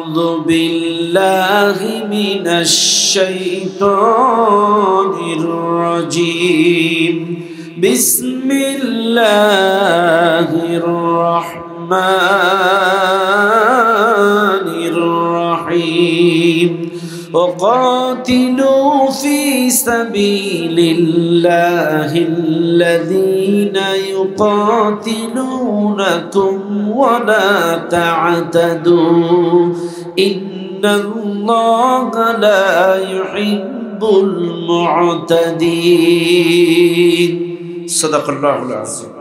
أعوذ بالله من الشيطان الرجيم بسم الله الرحمن الرحيم وقاتلوا في سبيل الله الذين يقاتلونكم ولا تعتدوا إن الله لا يحب المعتدين صدق الله العظيم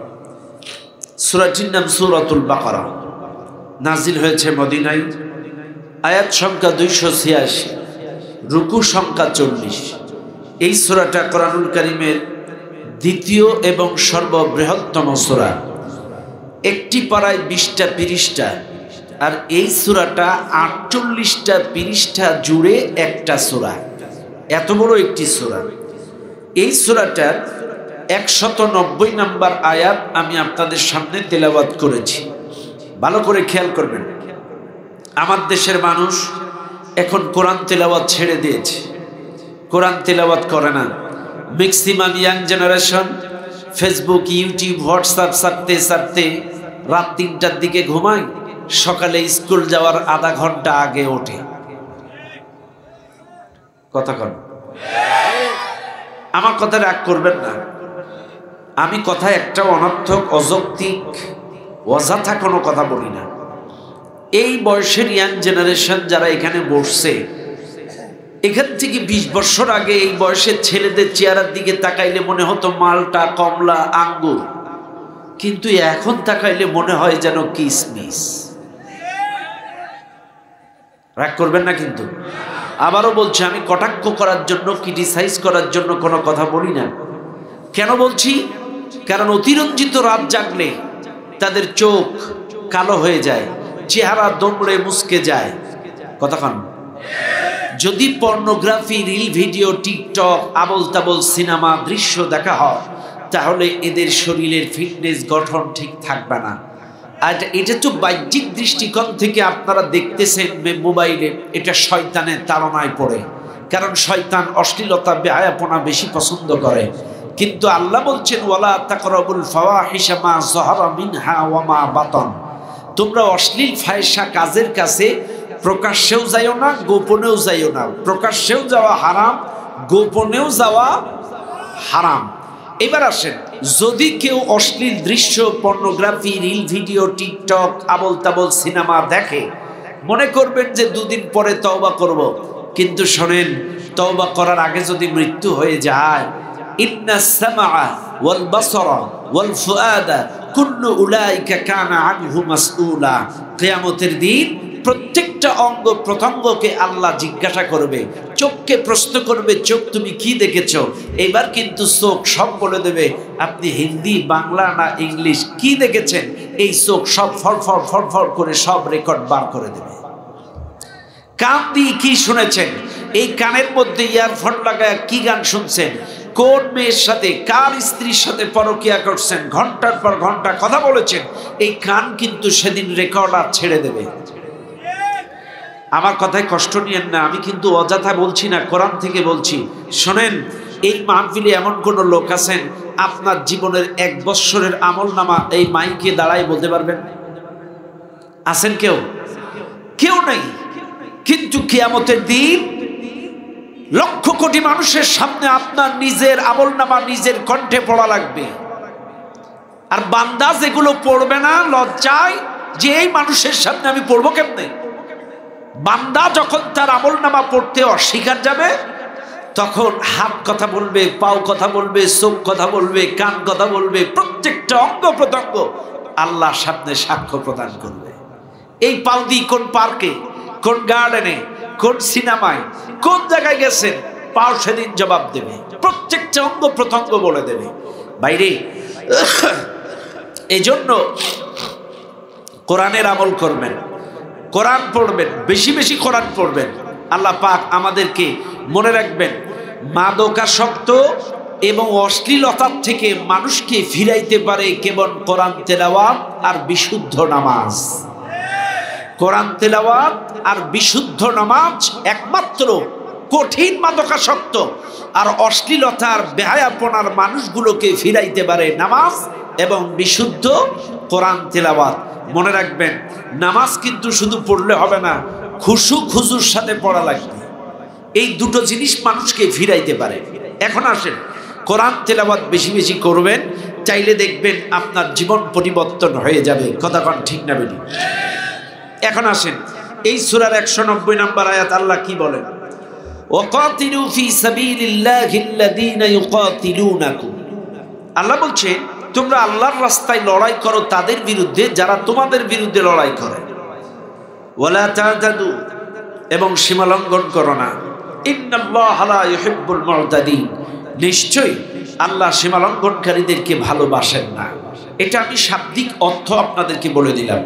সূরাটির নাম সূরাতুল বাকারা নাজিল হয়েছে মদিনায় আয়াত সংখ্যা 286 রুকু সংখ্যা 40 এই সূরাটা কোরআনুল কারীমের দ্বিতীয় এবং সর্ববৃহত্তম সূরা একটি পারায় 20টা পৃষ্ঠা আর এই সূরাটা 48টা পৃষ্ঠা জুড়ে একটা সূরা এত বড় একটি সূরা এই সূরাটার 190 নম্বর আয়াত আমি আপনাদের সামনে তেলাওয়াত করেছি ভালো করে খেয়াল করবেন আমার দেশের মানুষ এখন কোরআন তেলাওয়াত ছেড়ে দিয়েছে কোরআন তেলাওয়াত করে না maximum young generation Facebook YouTube WhatsApp সারতে রাত 3টার দিকে ঘুমায় সকালে স্কুল যাওয়ার আধা ঘন্টা আগে ওঠে কথা কন আমার কথা রাগ করবেন না আমি কথা একটা অনর্থক অযৌক্তিক অযথা কোনো কথা বলি না এই বয়সের ইয়াং জেনারেশন যারা এখানে বসছে এখান থেকে 20 বছর আগে এই বয়সের ছেলেদের চেহারার দিকে তাকাইলে মনে হতো মালটা কমলা আঙ্গুর কিন্তু এখন তাকাইলে মনে হয় যেন কিসমিস রাগ করবেন না কিন্তু আবারও বলছি আমি কটাক্ষ করার জন্য ক্রিটিসাইজ করার জন্য কোনো কথা বলি না কেন বলছি কারণ অতিরঞ্জিত রাত জাগলে তাদের চোখ কালো হয়ে যায় চেহারা দমড়ে মুসকে যায় কতক্ষণ যদি পর্নোগ্রাফি রিল ভিডিও টিকটক আবল তাবল সিনেমা দৃশ্য দেখা হয় তাহলে এদের শরীরের ফিটনেস গঠন ঠিক থাকবে না আর এটা তো বাহ্যিক দৃষ্টিকোণ থেকে আপনারা দেখতেছেন মোবাইলে এটা শয়তানের তাড়নায় পড়ে কারণ শয়তান অশ্লীলতা বেহায়াপনা বেশি পছন্দ করে কিন্তু আল্লাহ বলছেন ওয়ালা তাকরাবুল ফাওয়াহিশা মা যাহারা মিনহা ওয়া মা বাতান তোমরা অশ্লীল ফাহিশা কাজের কাছে প্রকাশ্যেও যাইও না গোপনেও যাইও না প্রকাশ্যেও যাওয়া হারাম গোপনেও যাওয়া হারাম এবার আসেন যদি কেউ অশ্লীল দৃশ্য পর্নোগ্রাফি রিল ভিডিও টিকটক আবল তাবল সিনেমা দেখে মনে করবেন যে দুদিন পরে তওবা করব কিন্তু শোনেন তওবা করার আগে যদি মৃত্যু হয়ে যায় ইন্নাস সামআ ওয়াল বাসারা ওয়াল ফুআদা কুল্লু উলাইকা কানা আনহু মাসউলা কিয়ামতের দিন প্রত্যেকটা অঙ্গ প্রত্যঙ্গকে আল্লাহ জিজ্ঞাসা করবে চোখকে প্রশ্ন করবে চোখ তুমি কি দেখেছো এবার কিন্তু চোখ সব বলে দেবে আপনি হিন্দি বাংলা না ইংলিশ কি দেখেছেন এই চোখ সব ফড়ফড় করে সব রেকর্ড বার করে দেবে কান দিয়ে কি শুনেছেন এই কানের মধ্যে ইয়ারফোন লাগায় কি গান শুনছেন কোন মেয়ের সাথে কার স্ত্রীর সাথে পরকিয়া করছেন ঘন্টার পর ঘন্টা কথা বলেছেন এই কান কিন্তু সেদিন রেকর্ডার ছেড়ে দেবে আমার কথায় কষ্ট নিয়েন না আমি কিন্তু অযথা বলছি না কোরআন থেকে বলছি শোনেন এই মাহফিলে এমন কোন লোক আছেন আপনার জীবনের 1 বছরের আমলনামা এই মাইকে দাঁড়ায় বলতে পারবেন আছেন কেউ নাই কিন্তু কিয়ামতের দিন লক্ষ কোটি মানুষের সামনে আপনার নিজের আমলনামা নিজের কণ্ঠে পড়া লাগবে আর বান্দা যেগুলো পড়বে না লজ্জায় যে এই মানুষের সামনে আমি পড়বো কেমনে বান্দা যখন তার আমলনামা পড়তে অস্বীকার যাবে তখন হাত কথা বলবে পাও কথা বলবে চোখ কথা বলবে কান কথা বলবে প্রত্যেকটা অঙ্গ প্রত্যঙ্গ আল্লাহর সামনে সাক্ষ্য প্রদান করবে এই পাও দিয়ে কোন পার্কে কোন গার্ডেনে কোন সিনেমায় কোন জায়গায় গেছেন পাও সেদিন জবাব দেবে প্রত্যেকটা অঙ্গ প্রত্যঙ্গ বলে দেবে বাইরে এই জন্য কোরআনের আমল করবেন কোরআন পড়বেন বেশি বেশি কোরআন পড়বেন আল্লাহ পাক আমাদেরকে মনে রাখবেন মাদকাসক্ত এবং অশ্লীলতার থেকে মানুষকে ফিরাইতে পারে কেবল কোরআন তেলাওয়াত আর বিশুদ্ধ নামাজ কোরআন তেলাওয়াত আর বিশুদ্ধ নামাজ একমাত্র কঠিন মাদকাসক্ত আর অশ্লীলতার বেহায়াপনার মানুষগুলোকে ফিরাইতে পারে নামাজ এবং বিশুদ্ধ কোরআন তেলাওয়াত। মনে রাখবেন, নামাজ কিন্তু শুধু পড়লে হবে না, খুশু খুজুর সাথে পড়া লাগবে। এই দুটো জিনিস মানুষকে ফিরাইতে পারে। এখন আসেন, কোরআন তেলাওয়াত বেশি বেশি করবেন, চাইলে দেখবেন আপনার জীবন পরিবর্তন হয়ে যাবে। কথা কোন ঠিক না বেটি? এখন আসেন, এই সূরার 190 নম্বর আয়াত আল্লাহ কি বলেন? ওয়াকাতিলু ফি সাবিলিল্লাহিল্লাযীনা ইউকাতিলুনাকুম। আল্লাহ বলছে তোমরা আল্লাহর রাস্তায় লড়াই করো তাদের বিরুদ্ধে যারা তোমাদের বিরুদ্ধে লড়াই করে। ওয়ালা তা'তাদু, এবং সীমা লঙ্ঘন করো না। ইন্নাল্লাহা লা ইউহিব্বুল মু'তাদিন, নিশ্চয়ই আল্লাহ সীমা লঙ্ঘনকারীদেরকে ভালোবাসেন না। এটা আমি শাব্দিক অর্থ আপনাদেরকে বলে দিলাম।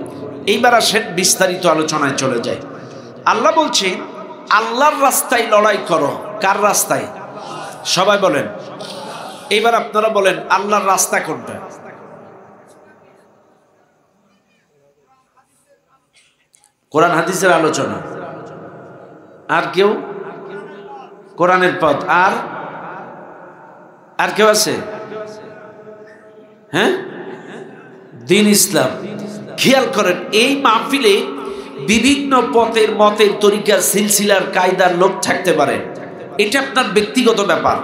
এইবার আসেন বিস্তারিত আলোচনায় চলে যায়। আল্লাহ বলছে আল্লাহর রাস্তায় লড়াই করো। কার রাস্তায়? সবাই বলেন। এইবার আপনারা বলেন আল্লাহর রাস্তা কোনটা? কোরআন হাদিসের আলোচনা। আর কেউ? কোরআনের পথ। আর কেউ আছে? হ্যাঁ, দ্বীন ইসলাম। খেয়াল করেন, এই মাহফিলে বিভিন্ন পথের মতের তরিকার সিলসিলার কায়দার লোক থাকতে পারে। এটা আপনার ব্যক্তিগত ব্যাপার।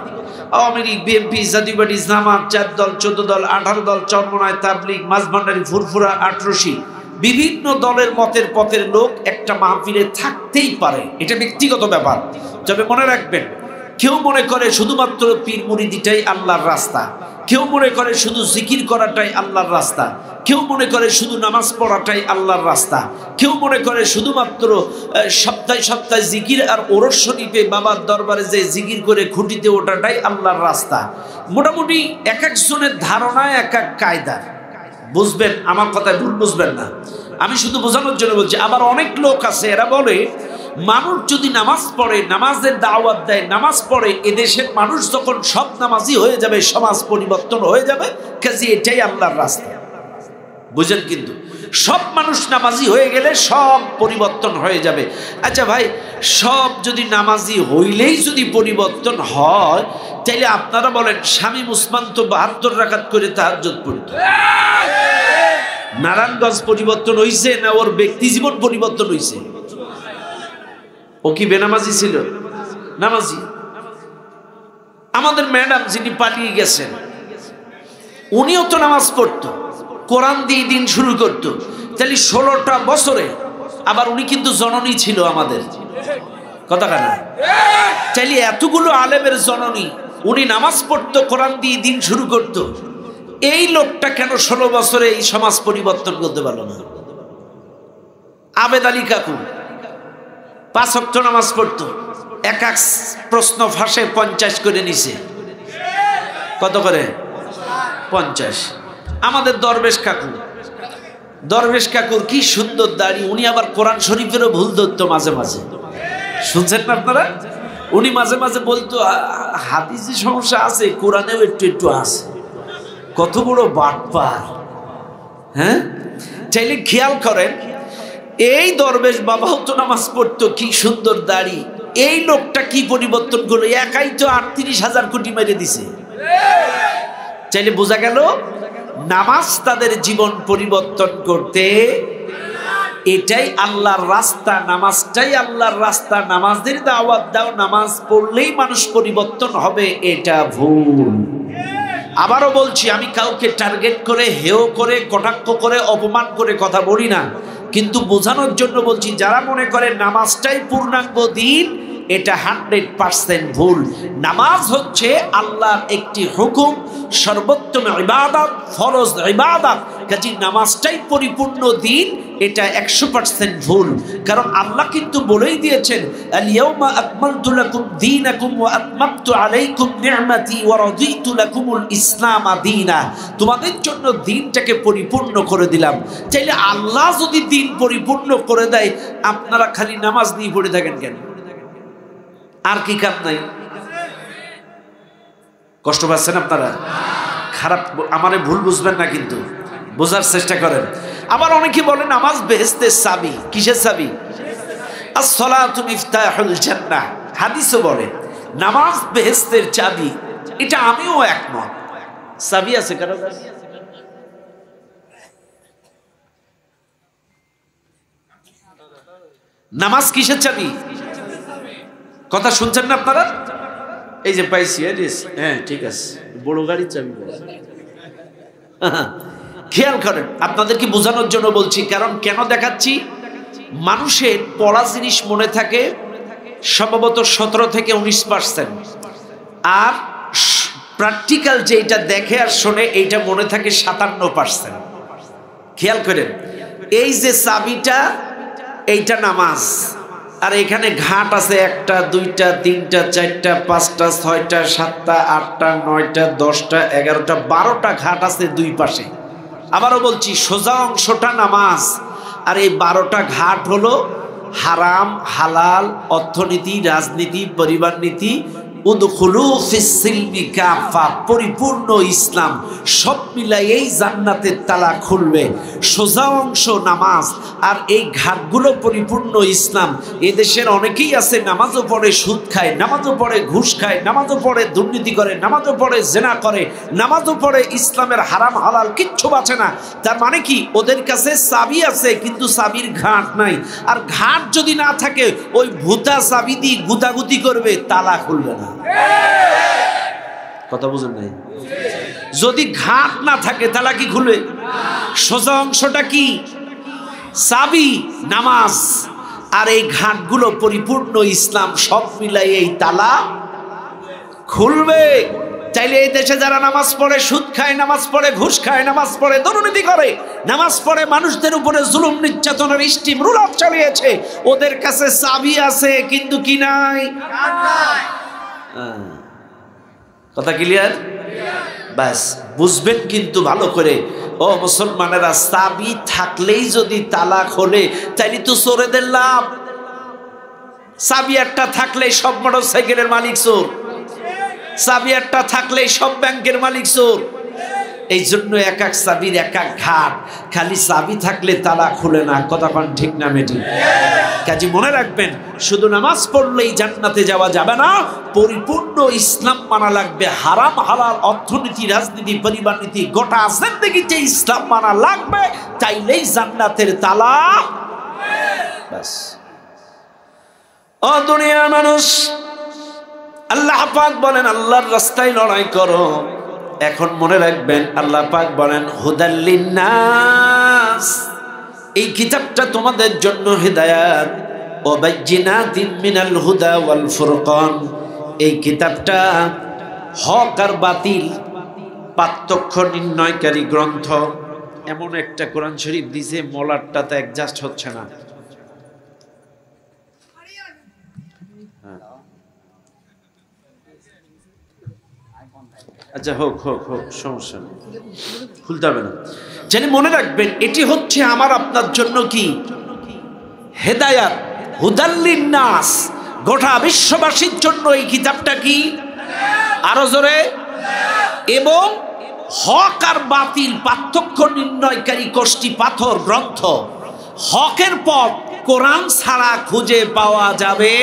আওয়ামী লীগ, বিএনপি, জাতীয় পার্টি, জামাত, 4 দল, 14 দল, 18 দল, চরমনায়, তাবলীগ, মাঝভান্ডারী, ফুরফুরা, আটরশি, বিভিন্ন দলের মতের পথের লোক একটা মাহফিলে থাকতেই পারে। এটা ব্যক্তিগত ব্যাপার। তবে মনে রাখবেন, কেউ মনে করে শুধুমাত্র পীর মুরিদিটাই আল্লাহর রাস্তা, কেউ মনে করে শুধু জিকির করাটাই আল্লাহর রাস্তা, কেউ মনে করে শুধু নামাজ পড়াটাই আল্লাহর রাস্তা, কেউ মনে করে শুধুমাত্র সপ্তাহে সপ্তাহে জিকির আর ওরস শরীফে বাবার দরবারে যে জিকির করে খুঁটিতে ওঠাটাই আল্লাহর রাস্তা। মোটামুটি এক একজনের ধারণায় এক এক কায়দা। বুঝবেন, আমার কথায় ভুল বুঝবেন না, আমি শুধু বোঝানোর জন্য বলছি। আবার অনেক লোক আছে, এরা বলে মানুষ যদি নামাজ পড়ে, নামাজের দাওয়াত দেয়, নামাজ পড়ে, এদেশের মানুষ যখন সব নামাজি হয়ে যাবে সমাজ পরিবর্তন হয়ে যাবে, কাজে এটাই আল্লাহর রাস্তা। বুঝেন? কিন্তু সব মানুষ নামাজি হয়ে গেলে সব পরিবর্তন হয়ে যাবে। আচ্ছা ভাই, সব যদি নামাজি হইলেই যদি পরিবর্তন হয়, তাইলে আপনারা বলেন শামীম উসমান তো 72 রাকাত করে তাহাজ্জুদ পড়ত। নারায়ণগঞ্জ পরিবর্তন হইছে না ওর ব্যক্তি জীবন পরিবর্তন হইছে? ও কি বেনামাজি ছিল? নামাজি। আমাদের ম্যাডাম যিনি পালিয়ে গেছেন, উনিও তো নামাজ পড়তো, কোরআন দিয়ে দিন শুরু করতো। তাহলে 16টা বছরে আবার উনি কিন্তু জননী ছিল আমাদের। কথা কেন? তাইলে এতগুলো আলেমের জননী, উনি নামাজ পড়তো, কোরআন দিয়ে দিন শুরু করতো। এই লোকটা কেন 16 বছরে এই সমাজ পরিবর্তন করতে পারলো না? আবেদ আলী কাকু 5 ওয়াক্ত নামাজ পড়তো, এক এক প্রশ্ন ফাঁসে 50 করে নিছে। কত করে? 50। আমাদের দরবেশ কাকুর কি সুন্দর দাড়ি, উনি আবার কোরআন শরীফেরও ভুল ধরতো মাঝে মাঝে। শুনছেন না আপনারা? উনি মাঝে মাঝে বলতো হাদিসে সমস্যা আছে, কোরআনেও একটু একটু আছে। কত বড় বাটপার! হ্যাঁ, চাইলে খেয়াল করেন, এই দরবেশ বাবাও তো নামাজ পড়তো, কি সুন্দর দাড়ি। এই লোকটা কি পরিবর্তন করলো? একাই তো 38,000 কোটি মেরে দিছে। চাইলে বোঝা গেল নামাজ তাদের জীবন পরিবর্তন করতে, এটাই আল্লাহর রাস্তা, নামাজটাই আল্লাহর রাস্তা। নামাজের দাওয়াত দাও, নামাজ পড়লেই মানুষ পরিবর্তন হবে, এটা ভুল। আবারও বলছি, আমি কাউকে টার্গেট করে, হেয় করে, কটাক্ষ করে, অপমান করে কথা বলি না, কিন্তু বোঝানোর জন্য বলছি, যারা মনে করে নামাজটাই পূর্ণাঙ্গ দিন, এটা 100% ভুল। নামাজ হচ্ছে আল্লাহর একটি হুকুম, সর্বোত্তম ইবাদত, ফরজ ইবাদত। কাজে নামাজটাই পরিপূর্ণ দিন, এটা 100% ভুল। কারণ আল্লাহ কিন্তু বলেই দিয়েছেন, আল ইয়াউমা আকমালতু লাকুম দীনাকুম ওয়া আতমামতু আলাইকুম নি'মাতি ওয়া রাদিতু লাকুমুল ইসলাম দীনা। তোমাদের জন্য দিনটাকে পরিপূর্ণ করে দিলাম। চাইলে আল্লাহ যদি দিন পরিপূর্ণ করে দেয়, আপনারা খালি নামাজ নিয়ে পড়ে থাকেন কেন? আর কি কাজ নাই? কষ্ট পাচ্ছেন আপনারা? খারাপ, আমারে ভুল বুঝবেন না, কিন্তু বোঝার চেষ্টা করেন। আবার অনেকে বলে নামাজ বেহেশতের চাবি। কিসের চাবি? আস-সালাতু মিফতাহুল জান্নাহ, হাদিসও বলে নামাজ বেহেশতের চাবি। এটা আমিও একমত। চাবি আছে কারো কাছে? নামাজ কিসের চাবি? কথা শুনছেন না আপনারা? এই যে পাইছি, হ্যাঁ ঠিক আছে, বড় গাড়ির চাবি। খেয়াল করেন, আপনাদেরকে বোঝানোর জন্য বলছি। কারণ কেন দেখাচ্ছি, মানুষের পড়া জিনিস মনে থাকে সম্ভবত 17 থেকে 19%, আর প্র্যাকটিক্যাল যেটা দেখে আর শোনে এইটা মনে থাকে 57%। খেয়াল করেন, এই যে চাবিটা, এইটা নামাজ, আর এখানে ঘাট আছে 1টা 2টা 3টা 4টা 5টা 6টা 7টা 8টা 9টা 10টা 11টা 12টা ঘাট আছে দুই পাশে। আবারও বলছি, সোজা অংশটা নামাজ, আর এই 12টা ঘাট হলো হারাম হালাল, অর্থনীতি, রাজনীতি, পরিবার নীতি। উদখুলু ফিস সিলমি কাফা, পরিপূর্ণ ইসলাম, সব মিলাই এই জান্নাতের তালা খুলবে। সোজা অংশ নামাজ, আর এই ঘাটগুলো পরিপূর্ণ ইসলাম। এদেশের অনেকেই আছে নামাজও পড়ে সুদ খায়, নামাজও পড়ে ঘুষ খায়, নামাজও পড়ে দুর্নীতি করে, নামাজও পড়ে জেনা করে, নামাজও পড়ে ইসলামের হারাম হালাল কিচ্ছু বাঁচে না। তার মানে কি, ওদের কাছে চাবি আছে কিন্তু চাবির ঘাট নাই। আর ঘাট যদি না থাকে, ওই ভূতা চাবি দিয়ে গুতাগুতি করবে, তালা খুলবে না। কথা বুঝেন নাই? যদি ঘাট না থাকে তালা কি খুলবে? সোজা অংশটা কি? চাবি নামাজ, আর এই ঘাটগুলো পরিপূর্ণ ইসলাম, সব মিলাই এই তালা খুলবে। চাইলে এই দেশে যারা নামাজ পড়ে সুদ খায়, নামাজ পড়ে ঘুষ খায়, নামাজ পড়ে দুর্নীতি করে, নামাজ পড়ে মানুষদের উপরে জুলুম নির্যাতনের স্টিম রুলার চালিয়েছে, ওদের কাছে চাবি আছে কিন্তু কি নাই? কথা ক্লিয়ার? ব্যাস, বুঝবেন কিন্তু ভালো করে। ও মুসলমানেরা, চাবি থাকলেই যদি তালা খোলে, তাইলে তো চোরেদের লাভ। চাবি একটা থাকলেই সব মোটরসাইকেলের মালিক চোর, চাবি একটা থাকলেই সব ব্যাংকের মালিক চোর। এই জন্য এক এক চাবির এক এক ঘাট, খালি চাবি থাকলে তালা খুলে না। কথা কোন ঠিক না মেটি? কাজে মনে রাখবেন, শুধু নামাজ পড়লেই জান্নাতে যাওয়া যাবে না, পরিপূর্ণ ইসলাম মানা লাগবে। হারাম হালাল, অর্থনীতি, রাজনীতি, পরিবার নীতি, গোটা জিন্দেগিতে ইসলাম মানা লাগবে, তাইলেই জান্নাতের তালা। বাস। ও দুনিয়ার মানুষ, আল্লাহ পাক বলেন আল্লাহর রাস্তায় লড়াই করো। এখন মনে রাখবেন, আল্লাহ পাক বলেন হুদাল লিন্নাস, এই কিতাবটা তোমাদের জন্য হিদায়াত। ও বাইয়িনাতিন মিনাল হুদা ওয়াল ফুরকান, এই কিতাবটা হক আর বাতিল পার্থক্য নির্ণয়কারী গ্রন্থ। এমন একটা কোরআন শরীফ দিছে, মলারটাতে অ্যাডজাস্ট হচ্ছে না। আচ্ছা, হোক হোক হোক, সমস্যা নেই, খুলতে হবে না। জানি মনে রাখবেন, এটি হচ্ছে আমার আপনার জন্য কি হেদায়াত, হুদাল লিন্নাস, গোটা বিশ্ববাসীর জন্য এই কিতাবটা কি, আরো জোরে, এবং হক আর বাতিল পার্থক্য নির্ণয়কারী কষ্টি পাথর গ্রন্থ। হকের পথ কোরআন ছাড়া খুঁজে পাওয়া যাবে।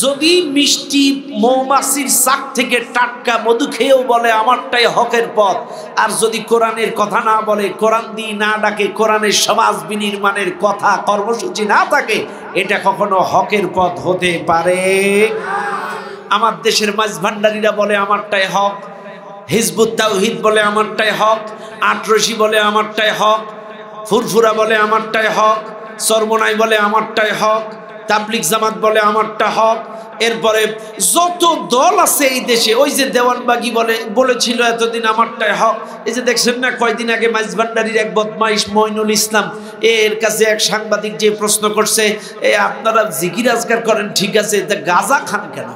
যদি মিষ্টি মৌমাছির চাক থেকে টাটকা মধু খেয়েও বলে আমারটাই হকের পথ, আর যদি কোরআনের কথা না বলে, কোরআন দিয়ে না ডাকে, কোরআনের সমাজ বিনির্মাণের কথা কর্মসূচি না থাকে, এটা কখনো হকের পথ হতে পারে? আমার দেশের মাঝ ভান্ডারীরা বলে আমারটাই হক, হিজবুত তাওহীদ বলে আমারটাই হক, আটরশি বলে আমারটাই হক, ফুরফুরা বলে আমারটাই হক, চরমনাই বলে আমারটাই হক, তাবলিগ জামাত বলে আমারটা হক। এরপরে যত দল আছে এই দেশে, ওই যে দেওয়ানবাগি বলেছিল এতদিন আমারটাই হক। এই যে দেখছেন না, কয়দিন আগে মাইজভান্ডারির এক বদমাইশ মইনুল ইসলাম, এর কাছে এক সাংবাদিক যে প্রশ্ন করছে, আপনারা জিকির আজকার করেন ঠিক আছে, গাঁজা খান কেন?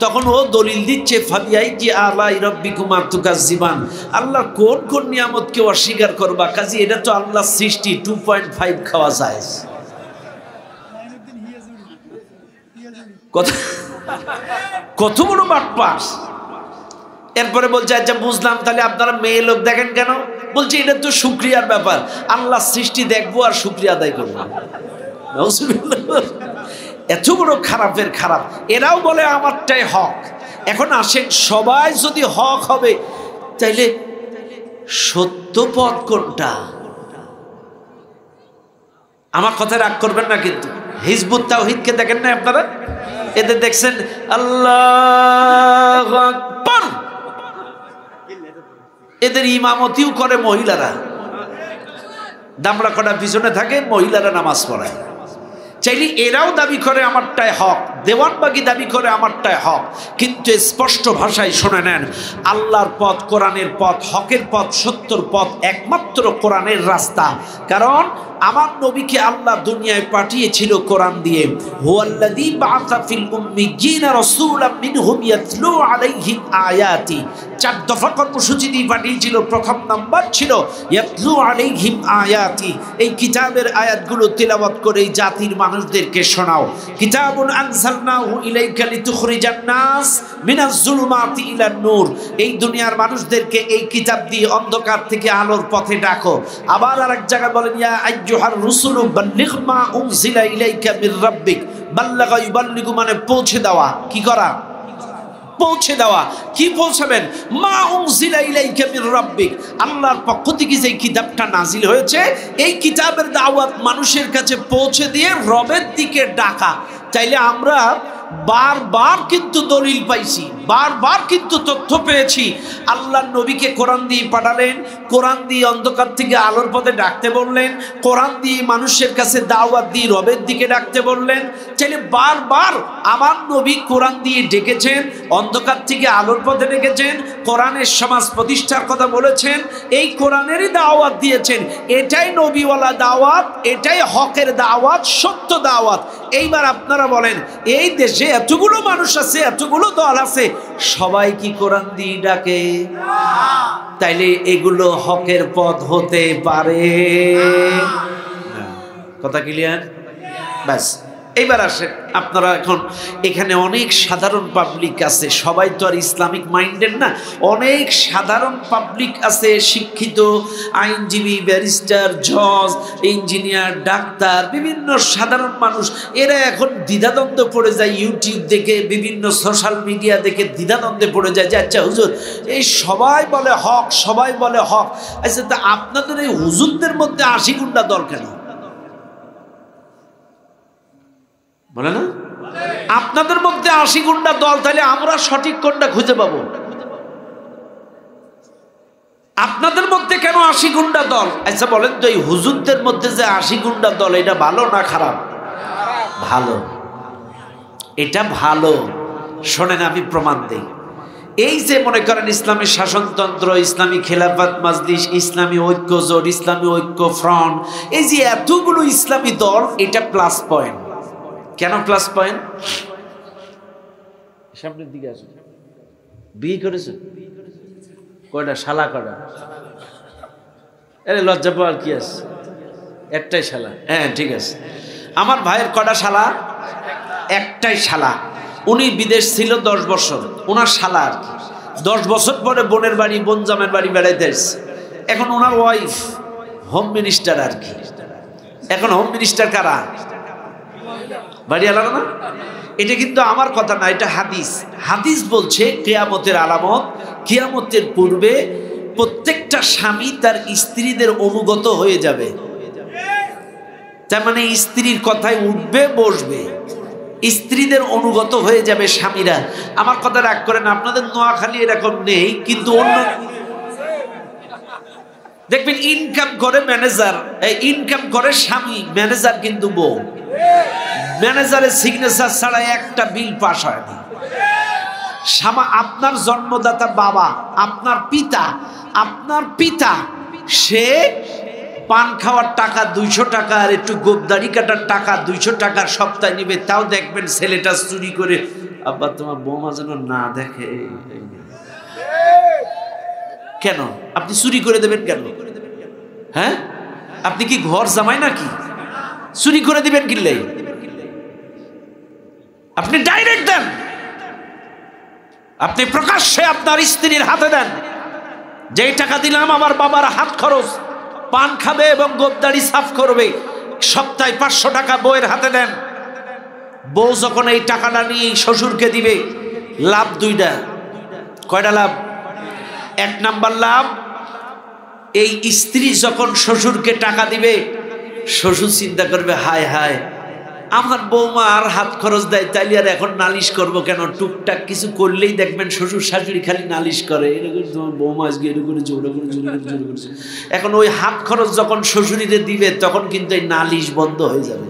তখন ও দলিল দিচ্ছে, ফাবিয়াই যে আলাই রব্বিকুমা তুকাজ্জিবান, আল্লাহর কোন কোন নিয়ামতকে অস্বীকার করবা, কাজী এটা তো আল্লাহর সৃষ্টি, 2.5 খাওয়া যায়। কত বড় বাটপাস। এরপরে বলছে, আচ্ছা বুঝলাম, তাহলে আপনারা মেয়ে লোক দেখেন কেন? বলছে এটা তো শুকরিয়ার ব্যাপার, আল্লাহ সৃষ্টি দেখবো আর শুকরিয়া আদায় করবো। এত বড় খারাপের খারাপ। এরাও বলে আমারটাই হক। এখন আসেন, সবাই যদি হক হবে তাইলে সত্য পথ কোনটা? আমার কথা রাগ করবেন না কিন্তু। হিজবুত তাওহীদকে দেখেন না আপনারা? এদের দেখছেন আল্লাহু আকবার, এদের ইমামতিও করে মহিলারা, দামড়া কটা পিছনে থাকে, মহিলারা নামাজ পড়ায়। চাইলে এরাও দাবি করে আমারটাই হক, দেওয়ানবাগি দাবি করে আমারটাই হক, কিন্তু স্পষ্ট ভাষায় শুনে নেন, আল্লাহর পথ, কোরআনের পথ, হকের পথ, সত্যর পথ একমাত্র কোরআনের রাস্তা। কারণ আমার নবীকে আল্লাহ দুনিয়ায় পাঠিয়েছিল কোরআন দিয়ে। হুয়াল্লাযী বাআসা ফিল উম্মিয়্যিনা রাসূলাম মিনহুম ইয়াতলু আলাইহিম আয়াতি। 4 দফা কর্মসূচি দিয়ে পাঠিয়েছিল। প্রথম নাম্বার ছিল ইয়াতলু আলাইহিম আয়াতি, এই কিতাবের আয়াতগুলো তেলাওয়াত করে এই জাতির মানুষদেরকে শোনাও। কিতাবুন আনজালনাহু ইলাইকা লিতুখরিজান নাস মিনাজ যুলুমাতি ইলান নূর, এই দুনিয়ার মানুষদেরকে এই কিতাব দিয়ে অন্ধকার থেকে আলোর পথে ডাকো। আবার আরেক জায়গায় বলেন ইয়া আইয়ুহার রুসুলু বাল্লিগ মা উনজিলা ইলাইকা মির রাব্বিক। বাল্লাগা ইউবাল্লিগু মানে পৌঁছে দেওয়া। কি করা? পৌঁছে দেওয়া। কি পৌঁছাবেন? মা উনজিলা ইলাইকা মির রাব্বিক, আল্লাহর পক্ষ থেকে যে কিতাবটা নাজিল হয়েছে এই কিতাবের দাওয়াত মানুষের কাছে পৌঁছে দিয়ে রবের দিকে ডাকা। চাইলে আমরা বারবার কিন্তু দলিল পাইছি, বারবার কিন্তু তথ্য পেয়েছি। আল্লাহর নবীকে কোরআন দিয়ে পাঠালেন, কোরআন দিয়ে অন্ধকার থেকে আলোর পথে ডাকতে বললেন, কোরআন দিয়ে মানুষের কাছে দাওয়াত দিয়ে রবের দিকে ডাকতে বললেন। চাইলে বারবার আমার নবী কোরআন দিয়ে ডেকেছেন, অন্ধকার থেকে আলোর পথে ডেকেছেন, কোরআনের সমাজ প্রতিষ্ঠার কথা বলেছেন, এই কোরআনেরই দাওয়াত দিয়েছেন। এটাই নবীওয়ালা দাওয়াত, এটাই হকের দাওয়াত, সত্য দাওয়াত। এইবার আপনারা বলেন, এই দেশে এতগুলো মানুষ আছে, এতগুলো দল আছে, সবাই কি কোরআন দিয়ে ডাকে? তাইলে এগুলো হকের পথ হতে পারে? কথা ক্লিয়ার? ব্যাস, এইবার আসেন আপনারা। এখন এখানে অনেক সাধারণ পাবলিক আছে, সবাই তো আর ইসলামিক মাইন্ডেড না। অনেক সাধারণ পাবলিক আছে, শিক্ষিত, আইনজীবী, ব্যারিস্টার, জজ, ইঞ্জিনিয়ার, ডাক্তার, বিভিন্ন সাধারণ মানুষ। এরা এখন দ্বিধাদ্বন্দ্বে পড়ে যায়, ইউটিউব দেখে, বিভিন্ন সোশ্যাল মিডিয়া দেখে দ্বিধাদ্বন্দ্বে পড়ে যায় যে আচ্ছা হুজুর, এই সবাই বলে হক, সবাই বলে হক, আচ্ছা তা আপনাদের এই হুজুরদের মধ্যে 80 গুন্ডা দল কেন? বলে না? আপনাদের মধ্যে 80 গুন্ডা দল, তাহলে আমরা সঠিক কোনটা খুঁজে পাবো? আপনাদের মধ্যে কেন 80 গুন্ডা দল? আচ্ছা বলেন তো, এই হুজুরদের মধ্যে যে 80 গুন্ডা দল, এটা ভালো না খারাপ? ভালো, এটা ভালো। শোনেন, আমি প্রমাণ দেই। এই যে মনে করেন ইসলামী শাসনতন্ত্র, ইসলামী খেলাফত মাজলিস, ইসলামী ঐক্য জোট, ইসলামী ঐক্য ফ্রন্ট, এই যে এতগুলো ইসলামী দল, এটা প্লাস পয়েন্ট। কেন প্লাস পয়েন্ট? সামনের দিকে আসুন। বিয়ে করেছেন কয়টা? শালা কয়টা? আরে লজ্জা পাওয়ার কি আছে? একটাই শালা। হ্যাঁ ঠিক আছে। আমার ভাইয়ের কয়টা শালা? একটাই শালা। উনি বিদেশ ছিল 10 বছর, ওনার শালা আর কি। 10 বছর পরে বোনের বাড়ি, বোন জামের বাড়ি বেড়াইতে এসেছে। এখন ওনার ওয়াইফ হোম মিনিস্টার আর কি। এখন হোম মিনিস্টার কারা? বাড়ি আলাদা না? এটা কিন্তু আমার কথা না, এটা হাদিস। হাদিস বলছে কিয়ামতের আলামত, কিয়ামতের পূর্বে প্রত্যেকটা স্বামী তার স্ত্রীদের অনুগত হয়ে যাবে। তার মানে স্ত্রীর কথায় উঠবে, বসবে, স্ত্রীদের অনুগত হয়ে যাবে স্বামীরা। আমার কথা রাগ করেন, আপনাদের নোয়াখালী এরকম নেই, কিন্তু অন্য দেখবেন ইনকাম করে ম্যানেজার, ইনকাম করে স্বামী, ম্যানেজার কিন্তু বউ। ম্যানেজারের সিগনেচার ছাড়া একটা বিল পাস হয় না। আপনার জন্মদাতা বাবা, আপনার পিতা, সে পান খাওয়ার টাকা 200 টাকা আর একটু গোবদাড়ি কাটার টাকা 200 টাকা সপ্তাহে নিবে, তাও দেখবেন ছেলেটা চুরি করে, আব্বা তোমার বৌমা যেন না দেখে। কেন আপনি চুরি করে দেবেন কেন? হ্যাঁ, আপনি কি ঘর জামাই নাকি? চুরি করে দিবেন কিনলে? আপনি ডাইরেক্ট দেন, আপনি প্রকাশ্যে আপনার স্ত্রীর হাতে দেন, যেই টাকা দিলাম আমার বাবার হাত খরচ, পান খাবে এবং গোপদাড়ি সাফ করবে, সপ্তাহে 500 টাকা বউয়ের হাতে দেন। বউ যখন এই টাকাটা নিয়ে শ্বশুরকে দিবে, লাভ দুইটা। কয়টা লাভ? 1 নাম্বার লাভ, এই স্ত্রী যখন শ্বশুরকে টাকা দিবে, শ্বশুর চিন্তা করবে, হায় হায় আমার বৌমা আর হাত খরচ দেয়, তাইলে আর এখন নালিশ করব কেন? টুকটাক কিছু করলেই দেখবেন শ্বশুর শাশুড়ি খালি নালিশ করে, এরকম তোমার বৌমা আজকে এরকম করেছে, ওরা করেছে। এখন ওই হাত খরচ যখন শ্বশুরিতে দিবে, তখন কিন্তু এই নালিশ বন্ধ হয়ে যাবে।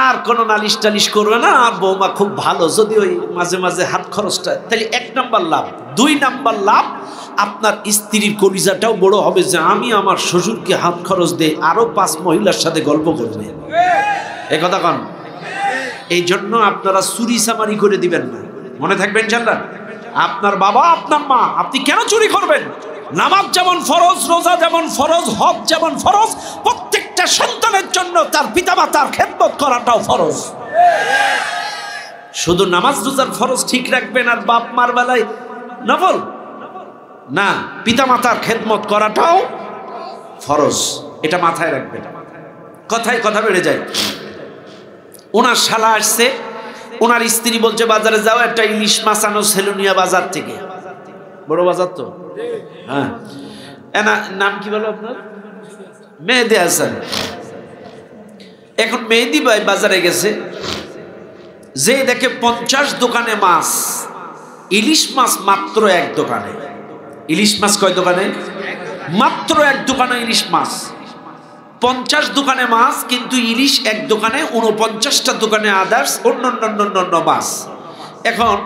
আর কোনো নালিশ টালিশ করবে না, আর বৌমা খুব ভালো, যদি ওই মাঝে মাঝে হাত খরচটা। তাহলে 1 নাম্বার লাভ। 2 নাম্বার লাভ, আপনার স্ত্রীর কলিজাটাও বড় হবে যে আমি আমার শ্বশুরকে হাত খরচ দেই, আরো 5 মহিলার সাথে গল্প করবে। এই কথা কন। এই জন্য আপনারা চুরি চামারি করে দিবেন না, মনে থাকবেন ইনশাআল্লাহ। আপনার বাবা আপনার মা, আপনি কেন চুরি করবেন? নামাজ যেমন ফরজ, রোজা যেমন ফরজ, হজ যেমন ফরজ, প্রত্যেকটা সন্তানের জন্য তার পিতামাতার খেদমত করাটাও ফরজ। শুধু নামাজ রোজার ফরজ ঠিক রাখবেন আর বাপ মার বেলায় নফল না, পিতামাতার খেদমত করাটাও ফরজ, এটা মাথায় রাখবেন। কথায় কথা বেড়ে যায়। ওনার শালা আসছে, ওনার স্ত্রী বলছে বাজারে যাও, একটা ইলিশ মাছ আনো সেলুনিয়া বাজার থেকে, বড় বাজার তো। হ্যাঁ, নাম কি বলো আপনার? মেহেদি হাসান। এখন মেহেদি ভাই বাজারে গেছে, যে দেখে 50 দোকানে মাছ, ইলিশ মাছ মাত্র 1 দোকানে। ইলিশ মাছ কয় দোকানে? মাত্র 1 দোকানে ইলিশ মাছ। 50 দোকানে মাছ, কিন্তু ইলিশ 1 দোকানে, 49টা দোকানে আদার্স অন্য মাছ। এখন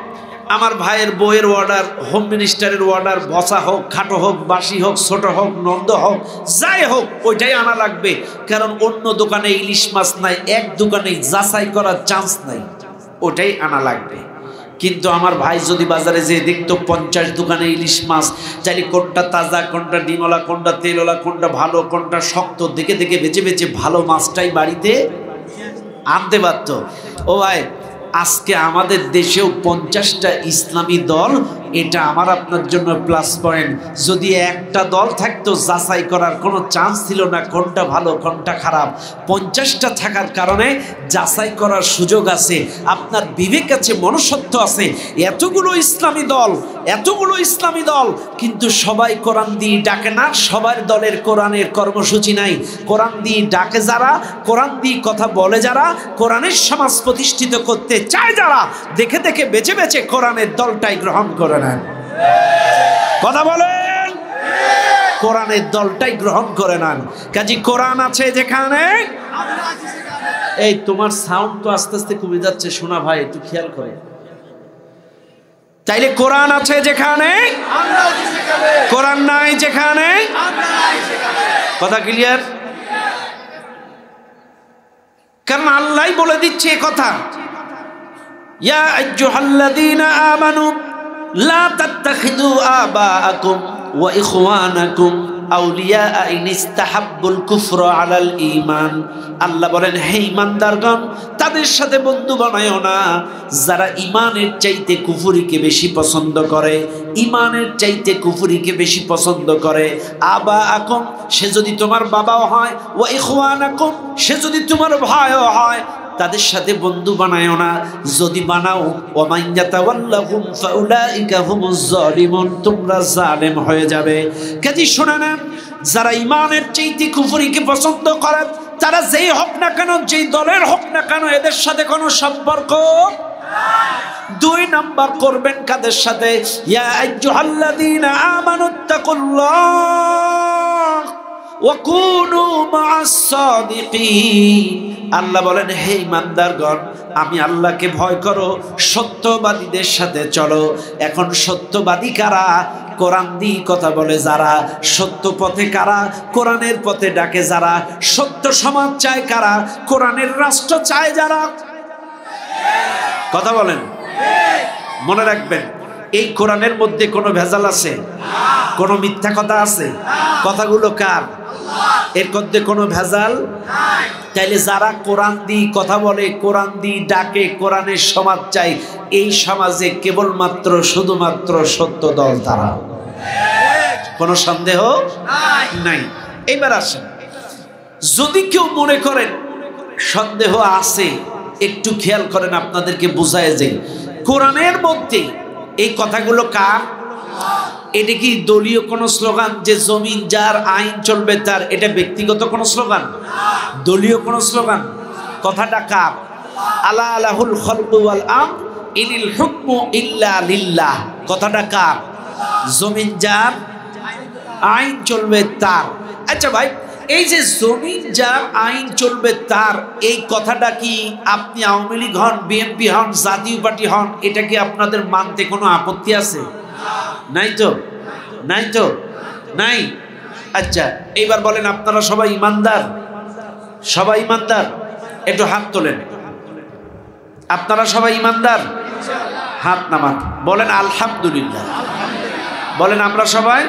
আমার ভাইয়ের বইয়ের অর্ডার, হোম মিনিস্টারের অর্ডার, বসা হোক, খাটো হোক, বাসি হোক, ছোট হোক, নন্দ হোক, যাই হোক, ওইটাই আনা লাগবে। কারণ অন্য দোকানে ইলিশ মাছ নাই, 1 দোকানে যাচাই করার চান্স নাই, ওটাই আনা লাগবে। কিন্তু আমার ভাই যদি বাজারে যে দেখতো 50 দোকানে ইলিশ মাছ, চাইলে কোনটা তাজা, কোনটা ডিমওয়ালা, কোনটা তেলওয়ালা, কোনটা ভালো, কোনটা শক্ত, দেখে দেখে বেছে বেছে ভালো মাছটাই বাড়িতে আনতে পারত। ও ভাই, আজকে আমাদের দেশেও 50টা ইসলামী দল, এটা আমার আপনার জন্য প্লাস পয়েন্ট। যদি একটা দল থাকতো, যাচাই করার কোনো চান্স ছিল না কোনটা ভালো কোনটা খারাপ। 50টা থাকার কারণে যাচাই করার সুযোগ আছে, আপনার বিবেক আছে, মনুষ্যত্ব আছে। এতগুলো ইসলামী দল, কিন্তু সবাই কোরআন দিয়ে ডাকে না, সবার দলের কোরআনের কর্মসূচি নাই। কোরআন দিয়ে ডাকে যারা, কোরআন দিয়ে কথা বলে যারা, কোরআনের সমাজ প্রতিষ্ঠিত করতে চায় যারা, দেখে দেখে বেছে বেছে কোরআনের দলটাই গ্রহণ করে নেন। কথা বলেন, কোরআনের দলটাই গ্রহণ করে নেন। কাজী কোরআন আছে যেখানে, এই তোমার সাউন্ড তো আস্তে আস্তে কমে যাচ্ছে, শোনা ভাই একটু খেয়াল করে। তাইলে কোরআন আছে যেখানে, কোরআন নাই যেখানে। কথা ক্লিয়ার? কারণ আল্লাহ বলে দিচ্ছে কথা, ইয়া আইয়ুহাল্লাযীনা আমানু লা তাত্তাখিযু আবাআকুম ওয়া ইখওয়ানাকুম আউলিয়া ইন ইসতাহাব্বুল কুফরা আলাল ঈমান। আল্লাহ বলেন, হে ঈমানদারগণ, তাদের সাথে বন্ধু বানায়ও না যারা ঈমানের চাইতে কুফরিকে বেশি পছন্দ করে, ঈমানের চাইতে কুফরিকে বেশি পছন্দ করে। আবাআকুম, সে যদি তোমার বাবাও হয়, ওয়া ইখওয়ানাকুম, সে যদি তোমার ভাইও হয়, তাদের সাথে বন্ধু বানায়ও না। যদি বানাও, ওয়ামান ইয়াতাওয়াল্লাহুম ফাউলাইকা হুমুজ জালিমুন, তোমরা জালেম হয়ে যাবে। কাজী শুনে নেন, যারা ঈমানের চাইতে কুফরিকে পছন্দ করে, তারা যেই হোক না কেন, যেই দলের হোক না কেন, এদের সাথে কোনো সম্পর্ক। 2 নাম্বার করবেন কাদের সাথে? ইয়া আইয়ুহাল্লাযীনা আমানুত্তাকুল্লাহ ওয়া কুনু মা'আস সাদিকিন। আল্লাহ বলেন, হে ঈমানদারগণ, আমি আল্লাহকে ভয় করো, সত্যবাদীদের সাথে চলো। এখন সত্যবাদী কারা? কোরআন দিয়ে কথা বলে যারা। সত্য পথে কারা? কোরআনের পথে ডাকে যারা। সত্য সমাজ চায় কারা? কোরআনের রাষ্ট্র চায় যারা। কথা বলেন, মনে রাখবেন, এই কোরআনের মধ্যে কোনো ভেজাল আছে? কোনো মিথ্যা কথা আছে? কথাগুলো কার? এর মধ্যে কোনো ভেজাল নাই। তাইলে যারা কোরআন দিয়ে কথা বলে, কোরআন দিয়ে ডাকে, কোরআনের সমাজ চাই, এই সমাজে কেবলমাত্র শুধুমাত্র সত্য দল তারা, কোনো সন্দেহ নাই। এবার আসেন, যদি কেউ মনে করেন সন্দেহ আছে, একটু খেয়াল করেন, আপনাদেরকে বোঝায় যে কোরআনের মধ্যে এই কথাগুলো কার? এটা কি দলীয় কোনো স্লোগান যে জমিন যার আইন চলবে তার? এটা ব্যক্তিগত কোনো স্লোগান, দলীয় কোনো স্লোগান? কথাটা কার? আলা আলাহুল খালকু ওয়াল আমর ইনিল হুকমু ইল্লা লিল্লাহ। কথাটা কার? জমিন যার আইন চলবে তার। আচ্ছা ভাই, এই যে জমিন যার আইন চলবে তার, এই কথাটা কি আপনি আওয়ামী লীগ হন, বিএনপি হন, জাতীয় পার্টি হন, এটা কি আপনাদের মানতে কোনো আপত্তি আছে? নাই তো, নাই তো, নাই। আচ্ছা এইবার বলেন, আপনারা সবাই ইমানদার? সবাই ইমানদার? একটু হাত তোলেন। আপনারা সবাই ইমানদার? হাত নামান, বলেন আলহামদুলিল্লাহ। বলেন আমরা সবাই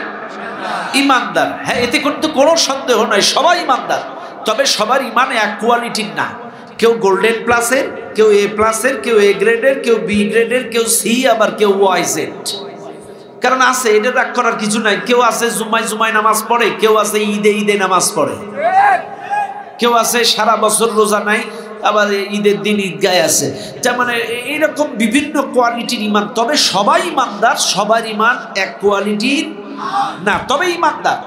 ইমানদার। হ্যাঁ, এতে কিন্তু কোনো সন্দেহ নাই, সবাই ইমানদার। তবে সবার ইমান এক কোয়ালিটির না। কেউ গোল্ডেন প্লাসের, কেউ এ প্লাসের, কেউ এ গ্রেডের, কেউ বি গ্রেডের, কেউ সি, আবার কেউ ওয়াইজেড। কারণ আছে, এটা রাগ করার কিছু নাই। কেউ আছে জুমায় জুমায় নামাজ পড়ে, কেউ আছে ঈদে ঈদে নামাজ পড়ে, কেউ আছে সারা বছর রোজা নাই, আবার ঈদের দিন ঈদগায় আছে। তার মানে এইরকম বিভিন্ন কোয়ালিটির ইমান। তবে সবাই ইমানদার, সবার ইমান এক কোয়ালিটির না। তবে ইমানদার,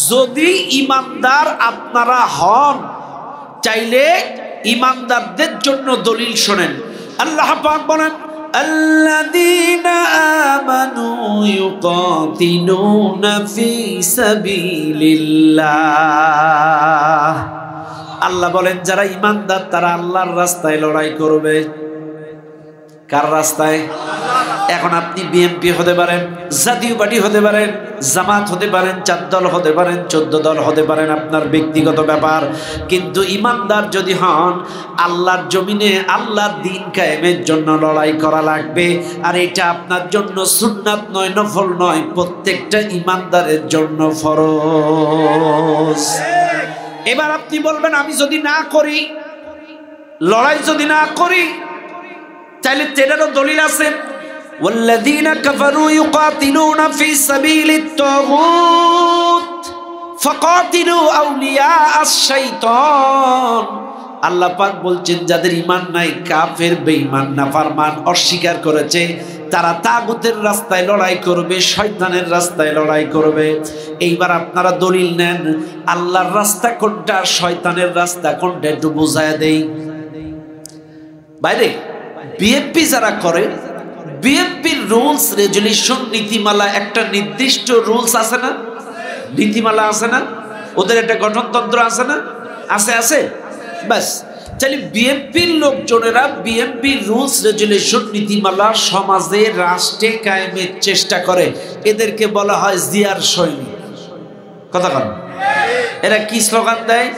যদি ইমানদার আপনারা হন, চাইলে ইমানদারদের জন্য দলিল শোনেন। আল্লাহ পাক বলেন, আল্লাযীনা আমানু ইউকাতিলুনা ফি সাবিলিল্লাহ। আল্লাহ বলেন যারা ইমানদার তারা আল্লাহর রাস্তায় লড়াই করবে। কার রাস্তায়? এখন আপনি বিএনপি হতে পারেন, জাতীয় পার্টি হতে পারেন, জামাত হতে পারেন, 4 দল হতে পারেন, 14 দল হতে পারেন, আপনার ব্যক্তিগত ব্যাপার। কিন্তু ইমানদার যদি হন, আল্লাহর জমিনে আল্লাহর দ্বীন কায়েমের জন্য লড়াই করা লাগবে। আর এটা আপনার জন্য সুন্নাত নয়, নফল নয়, প্রত্যেকটা ইমানদারের জন্য ফরজ। এবার আপনি বলবেন, আমি যদি না করি, লড়াই যদি না করি, তাহলে এটারও দলিল আছে। والذين كفروا يقاتلون في سبيل الطاغوت فقاتلوا أولياء الشيطان। আল্লাহ পাক বলছেন যাদের ঈমান নাই, কাফের, বেঈমান, নাফরমান, অস্বীকার করেছে, তারা তাগুতের রাস্তায় লড়াই করবে, শয়তানের রাস্তায় লড়াই করবে। এইবার আপনারা দলিল নেন, আল্লাহর রাস্তা কোনটা, শয়তানের রাস্তা কোনটা, একটু বোঝায় দেই। বাইরে বিএনপি যারা করে, বিএনপির রুলস রেজুলেশন, নীতিমালা, একটা নির্দিষ্ট রুলস আছে না, নীতিমালা আছে না, ওদের একটা গঠনতন্ত্র আছে না, আছে, আছে। ব্যাস, তাহলে বিএনপির লোকজনেরা বিএনপির রুলস রেজুলেশন, নীতিমালা সমাজে, রাষ্ট্রে কায়েমের চেষ্টা করে। এদেরকে বলা হয় জিয়ার সৈনিক। কথা বল, এরা কি স্লোগান দেয়?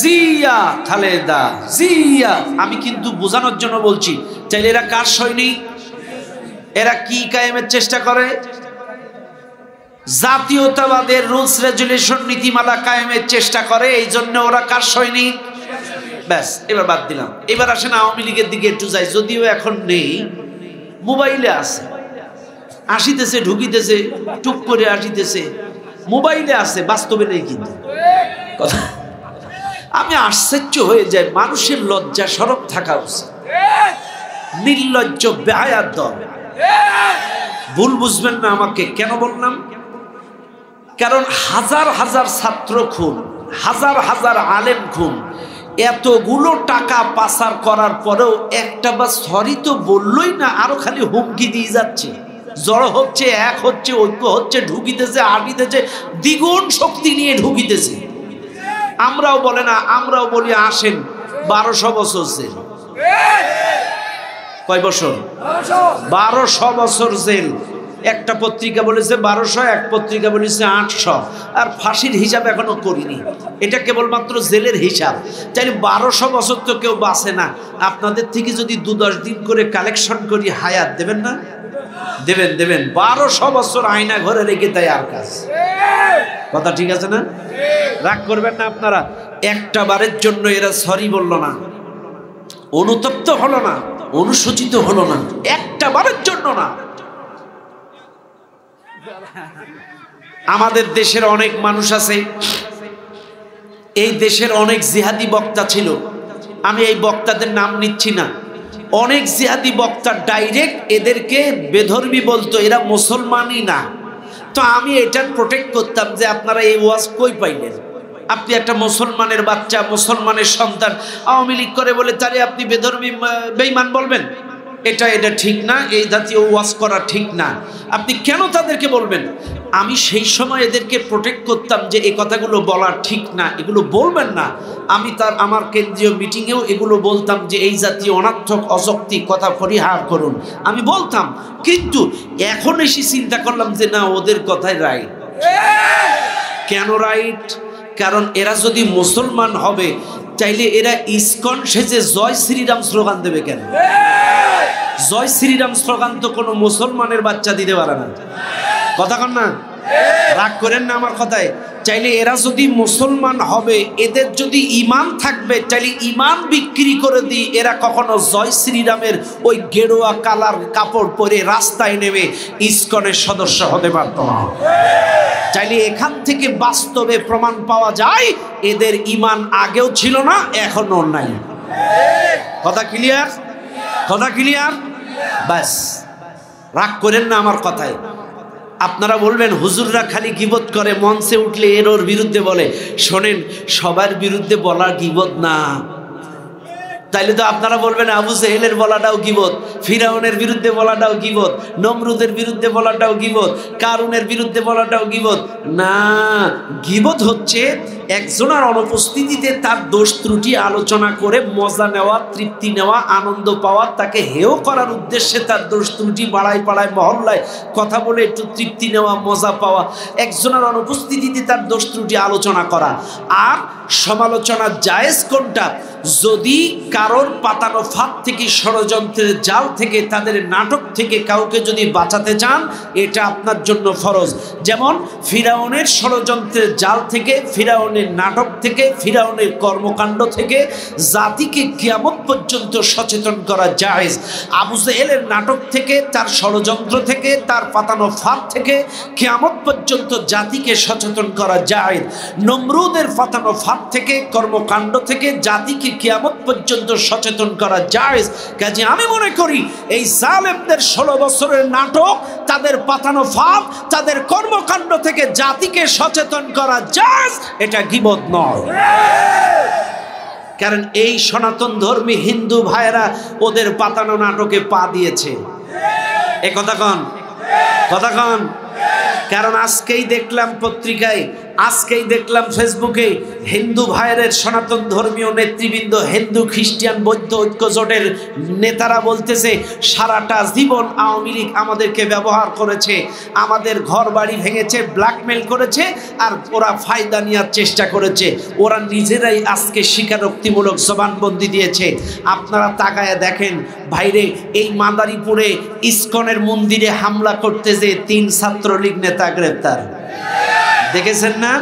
জিয়া খালেদা জিয়া। আমি কিন্তু বোঝানোর জন্য বলছি। তাহলে এরা কার সৈনিক? এরা কি কায়েমের চেষ্টা করে? জাতীয়তাবাদের রুলস রেজুলেশন, নীতিমালা কায়েমের চেষ্টা করে। এই জন্য ওরা কার সৈনিক? ব্যাস, এবার বাদ দিলাম। এবার আসেন আওয়ামী লীগের দিকে একটু যাই, যদিও এখন নেই, মোবাইলে আছে, আসিতেছে, ঢুকিতেছে, টুক করে আসিতেছে, মোবাইলে আছে, বাস্তবে নেই। কিন্তু কথা, আমি আশ্চর্য হয়ে যাই, মানুষের লজ্জা শরম থাকা উচিত। নির্লজ্জ বেহায়ার দল। ভুল বুঝবেন না আমাকে, কেন বললাম? কারণ হাজার হাজার ছাত্র খুন, হাজার হাজার আলেম খুন, এতগুলো টাকা পাচার করার পরেও একটা বা সরি তো বললই না, আরো খালি হুমকি দিয়ে যাচ্ছে। জড়ো হচ্ছে, এক হচ্ছে, ঐক্য হচ্ছে, ঢুকিতেছে, আটিতেছে, দ্বিগুণ শক্তি নিয়ে ঢুকিতেছে। আমরাও বলে না, আমরাও বলি আসেন, 1200 বছর জেল। কয় বছর? 1200 বছর জেল। একটা পত্রিকা বলেছে 1200, এক পত্রিকা বলেছে 800। আর ফাঁসির হিসাব এখনো করিনি, এটা কেবলমাত্র জেলের হিসাব। তাই 1200 বছর তো কেউ বাঁচে না। আপনাদের থেকে যদি 2-10 দিন করে কালেকশন করি, হায়াত দেবেন না? দেবেন, দেবেন। 1200 বছর আয়না ঘরে রেখে তাই আর কাজ। কথা ঠিক আছে না? রাগ করবেন না আপনারা। একটা বারের জন্য এরা সরি বলল না, অনুতপ্ত হলো না, অনুশোচিত হলো না, একটা বারের জন্য না। আমাদের দেশের অনেক মানুষ আছে, এই দেশের অনেক জিহাদি বক্তা ছিল, আমি এই বক্তাদের নাম নিচ্ছি না। অনেক জিহাদি বক্তা ডাইরেক্ট এদেরকে বেধর্মী বলতো, এরা মুসলমানই না। তো আমি এটার প্রোটেক্ট করতাম যে আপনারা এই ওয়াজ কই পাইলেন? আপনি একটা মুসলমানের বাচ্চা, মুসলমানের সন্তান আওয়ামী লীগ করে বলে তারে আপনি বেধর্মী বেঈমান বলবেন? এটা ঠিক না, এই জাতীয় ওয়াজ করা ঠিক না। আপনি কেন তাদেরকে বলবেন? আমি সেই সময় এদেরকে প্রোটেক্ট করতাম যে এই কথাগুলো বলা ঠিক না, এগুলো বলবেন না। আমি আমার কেন্দ্রীয় মিটিংয়েও এগুলো বলতাম যে এই জাতীয় অনর্থক অযৌক্তিক কথা পরিহার করুন, আমি বলতাম। কিন্তু এখন এসে চিন্তা করলাম যে না, ওদের কথাই রাইট। কেন রাইট? কারণ এরা যদি মুসলমান হবে চাইলে এরা ইসকন সেজে জয় শ্রীরাম স্লোগান দেবে কেন? জয় শ্রীরাম স্লোগান তো কোনো মুসলমানের বাচ্চা দিতে পারে না। কথা কন না? রাগ করেন না আমার কথায়। চাইলে এরা যদি মুসলমান হবে, এদের যদি ঈমান থাকবে, চাইলে ঈমান বিক্রি করে দিই, এরা কখনো জয় শ্রীরামের ওই গেরুয়া কালার কাপড় পরে রাস্তায় নেমে ইসকনের সদস্য হতে পারত না। চাইলে এখান থেকে বাস্তবে প্রমাণ পাওয়া যায় এদের ঈমান আগেও ছিল না, এখনো নাই। কথা ক্লিয়ার? কথা ক্লিয়ার? বাস, রাগ করেন না আমার কথায়। আপনারা বলবেন হুজুররা খালি গীবত করে, মঞ্চে উঠলে এর ওর বিরুদ্ধে বলে। শোনেন, সবার বিরুদ্ধে বলা গীবত না। তাইলে তো আপনারা বলবেন আবু জেহেলের বলাটাও গীবত, ফিরাউনের বিরুদ্ধে বলাটাও গীবত, নমরুদের বিরুদ্ধে বলাটাও গীবত, কারুনের বিরুদ্ধে বলাটাও গীবত না। গীবত হচ্ছে একজনের অনুপস্থিতিতে তার দোষ ত্রুটি আলোচনা করে মজা নেওয়া, তৃপ্তি নেওয়া, আনন্দ পাওয়া, তাকে হেয় করার উদ্দেশ্যে তার দোষ ত্রুটি পাড়ায় পাড়ায় মহল্লায় কথা বলে একটু তৃপ্তি নেওয়া, মজা পাওয়া, একজনের অনুপস্থিতিতে তার দোষ ত্রুটি আলোচনা করা। আর সমালোচনা জায়েজ কোনটা? যদি কারোর পাতানো ফাঁদ থেকে, ষড়যন্ত্রের জাল থেকে, তাদের নাটক থেকে কাউকে যদি বাঁচাতে চান, এটা আপনার জন্য ফরজ। যেমন ফিরাউনের ষড়যন্ত্রের জাল থেকে, ফিরাউনের নাটক থেকে, ফিরাউনের কর্মকাণ্ড থেকে জাতিকে কিয়ামত পর্যন্ত সচেতন করা জায়েজ। আবু জেহেলের নাটক থেকে, তার ষড়যন্ত্র থেকে, তার পাতানো ফাঁদ থেকে কিয়ামত পর্যন্ত জাতিকে সচেতন করা জায়েজ। নমরুদের পাতানো ফাঁদ থেকে, কর্মকাণ্ড থেকে জাতিকে কিয়ামত পর্যন্ত সচেতন করা জায়েজ। কাজে আমি মনে করি এই জালেমদের 16 বছরের নাটক, তাদের পাতানো ফাঁদ, তাদের কর্মকাণ্ড থেকে জাতিকে সচেতন করা জায়েজ, এটা গীবত নয়। কারণ এই সনাতন ধর্মী হিন্দু ভাইয়েরা ওদের পাতানো নাটকে পা দিয়েছে। এ কথা কন, কথা কন। কারণ আজকেই দেখলাম পত্রিকায়, আজকেই দেখলাম ফেসবুকে, হিন্দু ভাইয়ের সনাতন ধর্মীয় নেতৃবৃন্দ, হিন্দু খ্রিস্টান বৌদ্ধ ঐক্য জোটের নেতারা বলতেছে সারাটা জীবন আওয়ামী লীগ আমাদেরকে ব্যবহার করেছে, আমাদের ঘর বাড়ি ভেঙেছে, ব্ল্যাকমেল করেছে, আর ওরা ফায়দা নেওয়ার চেষ্টা করেছে। ওরা নিজেরাই আজকে স্বীকারোক্তিমূলক জবানবন্দি দিয়েছে। আপনারা তাকায় দেখেন ভাইরে, এই মাদারীপুরে ইসকনের মন্দিরে হামলা করতে যে 3 ছাত্রলীগ নেতা গ্রেপ্তার, দেখেছেন না?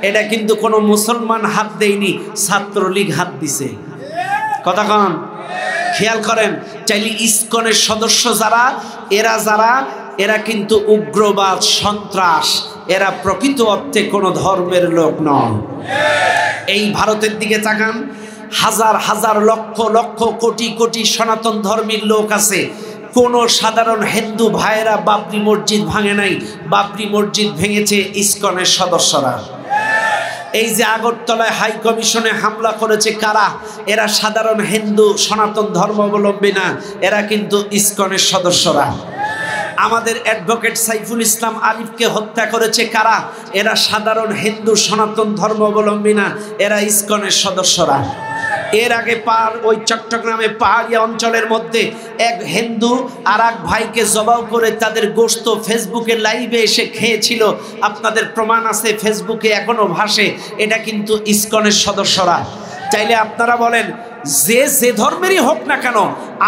এটা কিন্তু কোনো মুসলমান হাত দেয়নি, ছাত্রলীগ হাত দিছে। কথা কন, খেয়াল করেন। চাইলে ইসকনের সদস্য যারা, এরা কিন্তু উগ্রবাদ, সন্ত্রাস, এরা প্রকৃত অর্থে কোনো ধর্মের লোক নয়। এই ভারতের দিকে তাকান, হাজার হাজার লক্ষ লক্ষ কোটি কোটি সনাতন ধর্মীর লোক আছে। কোন সাধারণ হিন্দু ভাইয়েরা বাবরি মসজিদ ভাঙে নাই, বাবরি মসজিদ ভেঙেছে ইসকনের সদস্যরা। এই যে আগরতলায় হাই কমিশনে হামলা করেছে কারা? এরা সাধারণ হিন্দু সনাতন ধর্মাবলম্বী না, এরা কিন্তু ইসকনের সদস্যরা। আমাদের অ্যাডভোকেট সাইফুল ইসলাম আলিফকে হত্যা করেছে কারা? এরা সাধারণ হিন্দু সনাতন ধর্মাবলম্বী না, এরা ইসকনের সদস্যরা। এর আগে ওই চট্টগ্রামে পাহাড়িয়া অঞ্চলের মধ্যে এক হিন্দু আর এক ভাইকে জবাই করে তাদের গোশত ফেসবুকে লাইভে এসে খেয়েছিল। আপনাদের প্রমাণ আছে, ফেসবুকে এখনো ভাসে। এটা কিন্তু ইসকনের সদস্যরা। চাইলে আপনারা বলেন যে ধর্মেরই হোক না কেন,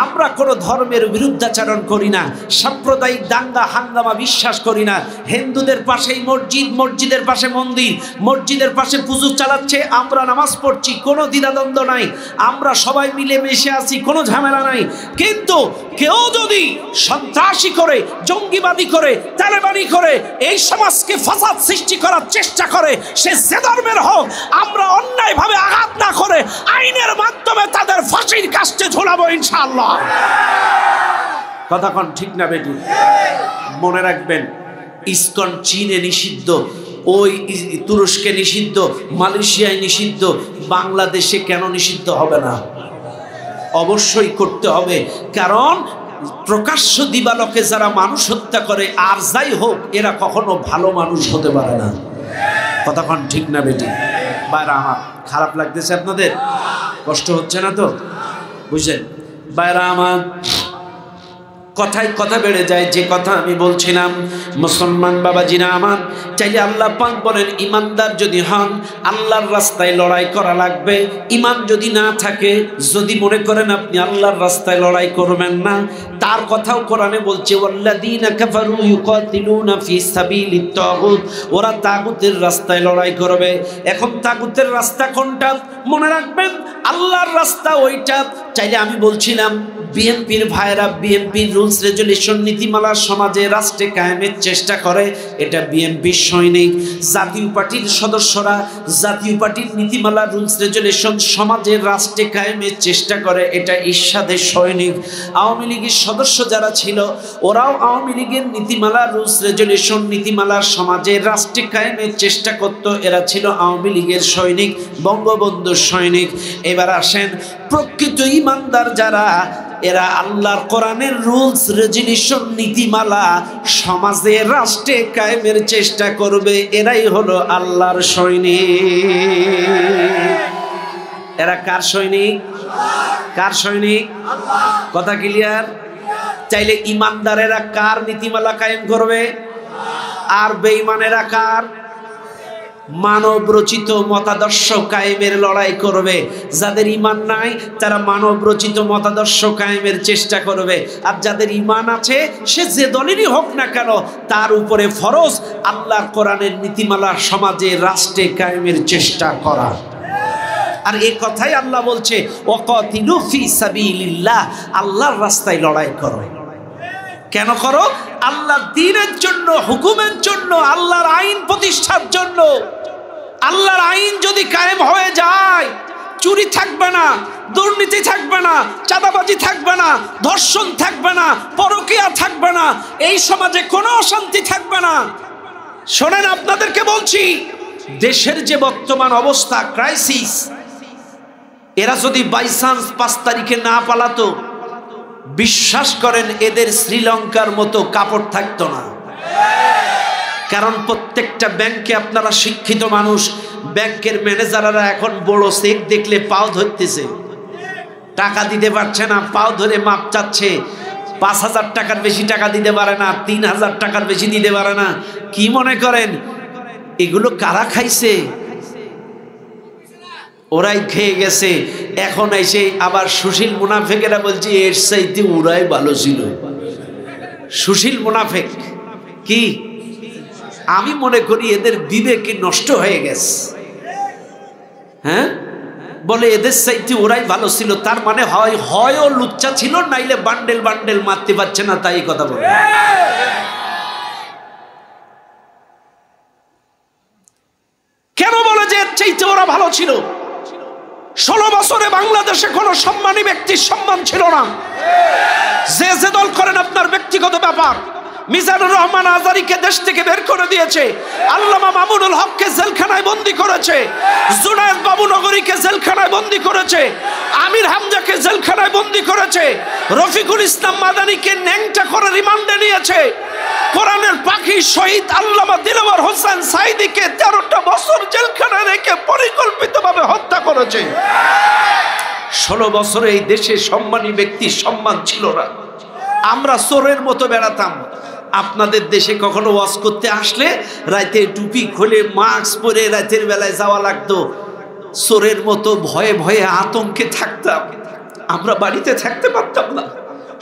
আমরা কোনো ধর্মের বিরুদ্ধাচরণ করি না, সাম্প্রদায়িক দাঙ্গা হাঙ্গামা বিশ্বাস করি না। হিন্দুদের পাশেই মসজিদ, মসজিদের পাশে মন্দির, মসজিদের পাশে পুজো চালাচ্ছে, আমরা নামাজ পড়ছি, কোনো দ্বিধাদ্বন্দ্ব নাই, আমরা সবাই মিলে মিশে আছি, কোনো ঝামেলা নাই। কিন্তু কেউ যদি সন্ত্রাসী করে, জঙ্গিবাদী করে, তালেবানি করে এই সমাজকে ফাসাদ সৃষ্টি করার চেষ্টা করে, সে যে ধর্মের হোক, আমরা অন্যায়ভাবে আঘাত না করে আইনের মাধ্যমে তাদের ফাঁসির কাস্টে ঝোলাবো ইনশাআল্লাহ। কথা কোন ঠিক না বেটি? মনে রাখবেন, ইসকন চীনে নিষিদ্ধ, ওই তুরস্কে নিষিদ্ধ, মালয়েশিয়ায় নিষিদ্ধ, বাংলাদেশে কেন নিষিদ্ধ হবে না? অবশ্যই করতে হবে। কারণ প্রকাশ্য দিবালোকে যারা মানুষ হত্যা করে, আর যাই হোক, এরা কখনো ভালো মানুষ হতে পারে না। কতক্ষণ ঠিক না বেটি? বাইরা আমার খারাপ লাগতেছে আপনাদের? কষ্ট হচ্ছে না তো? বুঝলেন বাইরা আমার? কথায় কথা বেড়ে যায়। যে কথা আমি বলছিলাম, মুসলমান বাবাজিরা আমার, চাইলে আল্লাহ পাক বলেন ইমানদার যদি হন, আল্লাহর রাস্তায় লড়াই করা লাগবে। ইমান যদি না থাকে, যদি মনে করেন আপনি আল্লাহর রাস্তায় লড়াই করবেন না, তার কথাও কোরআনে বলছে ওয়াল্লাযীনা কাফারু ইউকাতিলুনা ফি সাবিলিত তাগুত, ওরা তাগুতের রাস্তায় লড়াই করবে। এখন তাগুতের রাস্তা কোনটা? মনে রাখবেন, আল্লাহর রাস্তা ওইটা। চাইলে আমি বলছিলাম বিএনপির ভাইরা বিএনপির রুলস রেজুলেশন নীতিমালা সমাজে রাষ্ট্রে কায়েমের চেষ্টা করে, এটা বিএনপির সৈনিক। জাতীয় পার্টির সদস্যরা জাতীয় পার্টির নীতিমালা রুলস রেজুলেশন সমাজের রাষ্ট্রে কায়েমের চেষ্টা করে, এটা ইরশাদের সৈনিক। আওয়ামী লীগের সদস্য যারা ছিল, ওরাও আওয়ামী লীগের নীতিমালা রুলস রেজুলেশন নীতিমালার সমাজের রাষ্ট্রে কায়েমের চেষ্টা করত, এরা ছিল আওয়ামী লীগের সৈনিক, বঙ্গবন্ধুর সৈনিক। এবার আসেন, প্রকৃত ইমানদার যারা, এরা আল্লাহর কোরআনের রুলস রেজুলেশন নীতিমালা সমাজে রাষ্ট্রে কায়েমের চেষ্টা করবে, এরাই হলো আল্লাহর সৈনিক। এরা কার সৈনিক? কার সৈনিক? কথা ক্লিয়ার? চাইলে ইমানদারেরা কার নীতিমালা কায়েম করবে, আর বেঈমানেরা কার? মানব রচিত মতাদর্শ কায়েমের লড়াই করবে। যাদের ঈমান নাই তারা মানব রচিত মতাদর্শ কায়েমের চেষ্টা করবে, আর যাদের ঈমান আছে সে যে দলেরই হোক না কেন তার উপরে ফরজ আল্লাহর কোরআনের নীতিমালা সমাজে রাষ্ট্রে কায়েমের চেষ্টা করা। আর এই কথাই আল্লাহ বলছে ওয়াকাতিলু ফি সাবিলিল্লাহ, আল্লাহর রাস্তায় লড়াই করো। কেন করো? আল্লাহর দ্বীনের জন্য, হুকুমের জন্য, আল্লাহর আইন প্রতিষ্ঠার জন্য। আল্লাহর আইন যদি কায়েম হয়ে যায়, চুরি থাকবে না, দুর্নীতি থাকবে না, চাঁদাবাজি থাকবে না, ধর্ষণ থাকবে না, পরকীয়া থাকবে না, এই সমাজে কোনো অশান্তি থাকবে না। শোনেন, আপনাদেরকে বলছি, দেশের যে বর্তমান অবস্থা, ক্রাইসিস, এরা যদি বাই চান্স 5 তারিখে না পালাতো, বিশ্বাস করেন এদের শ্রীলঙ্কার মতো কাপড় থাকতো না। কারণ প্রত্যেকটা ব্যাংকে, আপনারা শিক্ষিত মানুষ, ব্যাংকের ম্যানেজাররা এখন বড় চেক দেখলে পাও ধরতেছে, টাকা দিতে পারছে না, পাও ধরে মাপ চাচ্ছে। 5,000 টাকার বেশি টাকা দিতে পারে না, 3,000 টাকার বেশি দিতে পারে না। কি মনে করেন এগুলো কারা খাইছে? ওরাই খেয়ে গেছে। এখন এসে আবার সুশীল মুনাফেকেরা বলছে এর চাইতে ওরাই ভালো ছিল। সুশীল মুনাফেক কি? আমি মনে করি এদের বিবেক নষ্ট হয়ে গেছে। হ্যাঁ, বলে এদের চাইতে ওরাই ভালো ছিল, তার মানে হয়ও লুচ্চা ছিল, নাইলে বান্ডেল বান্ডেল মারতে পারছে না, তাই কথা বলে। কেন বলে যে এর চাইতে ওরা ভালো ছিল? 16 বছরে বাংলাদেশে কোনো সম্মানী ব্যক্তির সম্মান ছিল না। যে দল করেন আপনার ব্যক্তিগত ব্যাপার। মিজানুর রহমান আজারিকে দেশ থেকে বের করে দিয়েছে, আল্লামা মামুনুল হককে জেলখানায় বন্দী করেছে, জুনায়েদ বাবুনগরীকে জেলখানায় বন্দী করেছে, আমির হামজাকে জেলখানায় বন্দী করেছে, রফিকুল ইসলাম মাদানীকে ন্যাংটা করে রিমান্ডে নিয়েছে, কোরআনের পাখি শহীদ আল্লামা দিলওয়ার হোসেন সাইদিকে 13টা বছর জেলখানায় রেখে পরিকল্পিতভাবে হত্যা করেছে। 16 বছরে এই দেশে সম্মানী ব্যক্তির সম্মান ছিল না। আমরা চোরের মতো বেড়াতাম। আপনাদের দেশে কখনো ওয়াজ করতে আসলে রাতে টুপি খুলে মাস্ক পরে রাতের বেলায় যাওয়া লাগতো। চোরের মতো ভয়ে ভয়ে আতঙ্কে থাকতাম। আমরা বাড়িতে থাকতে পারতাম না।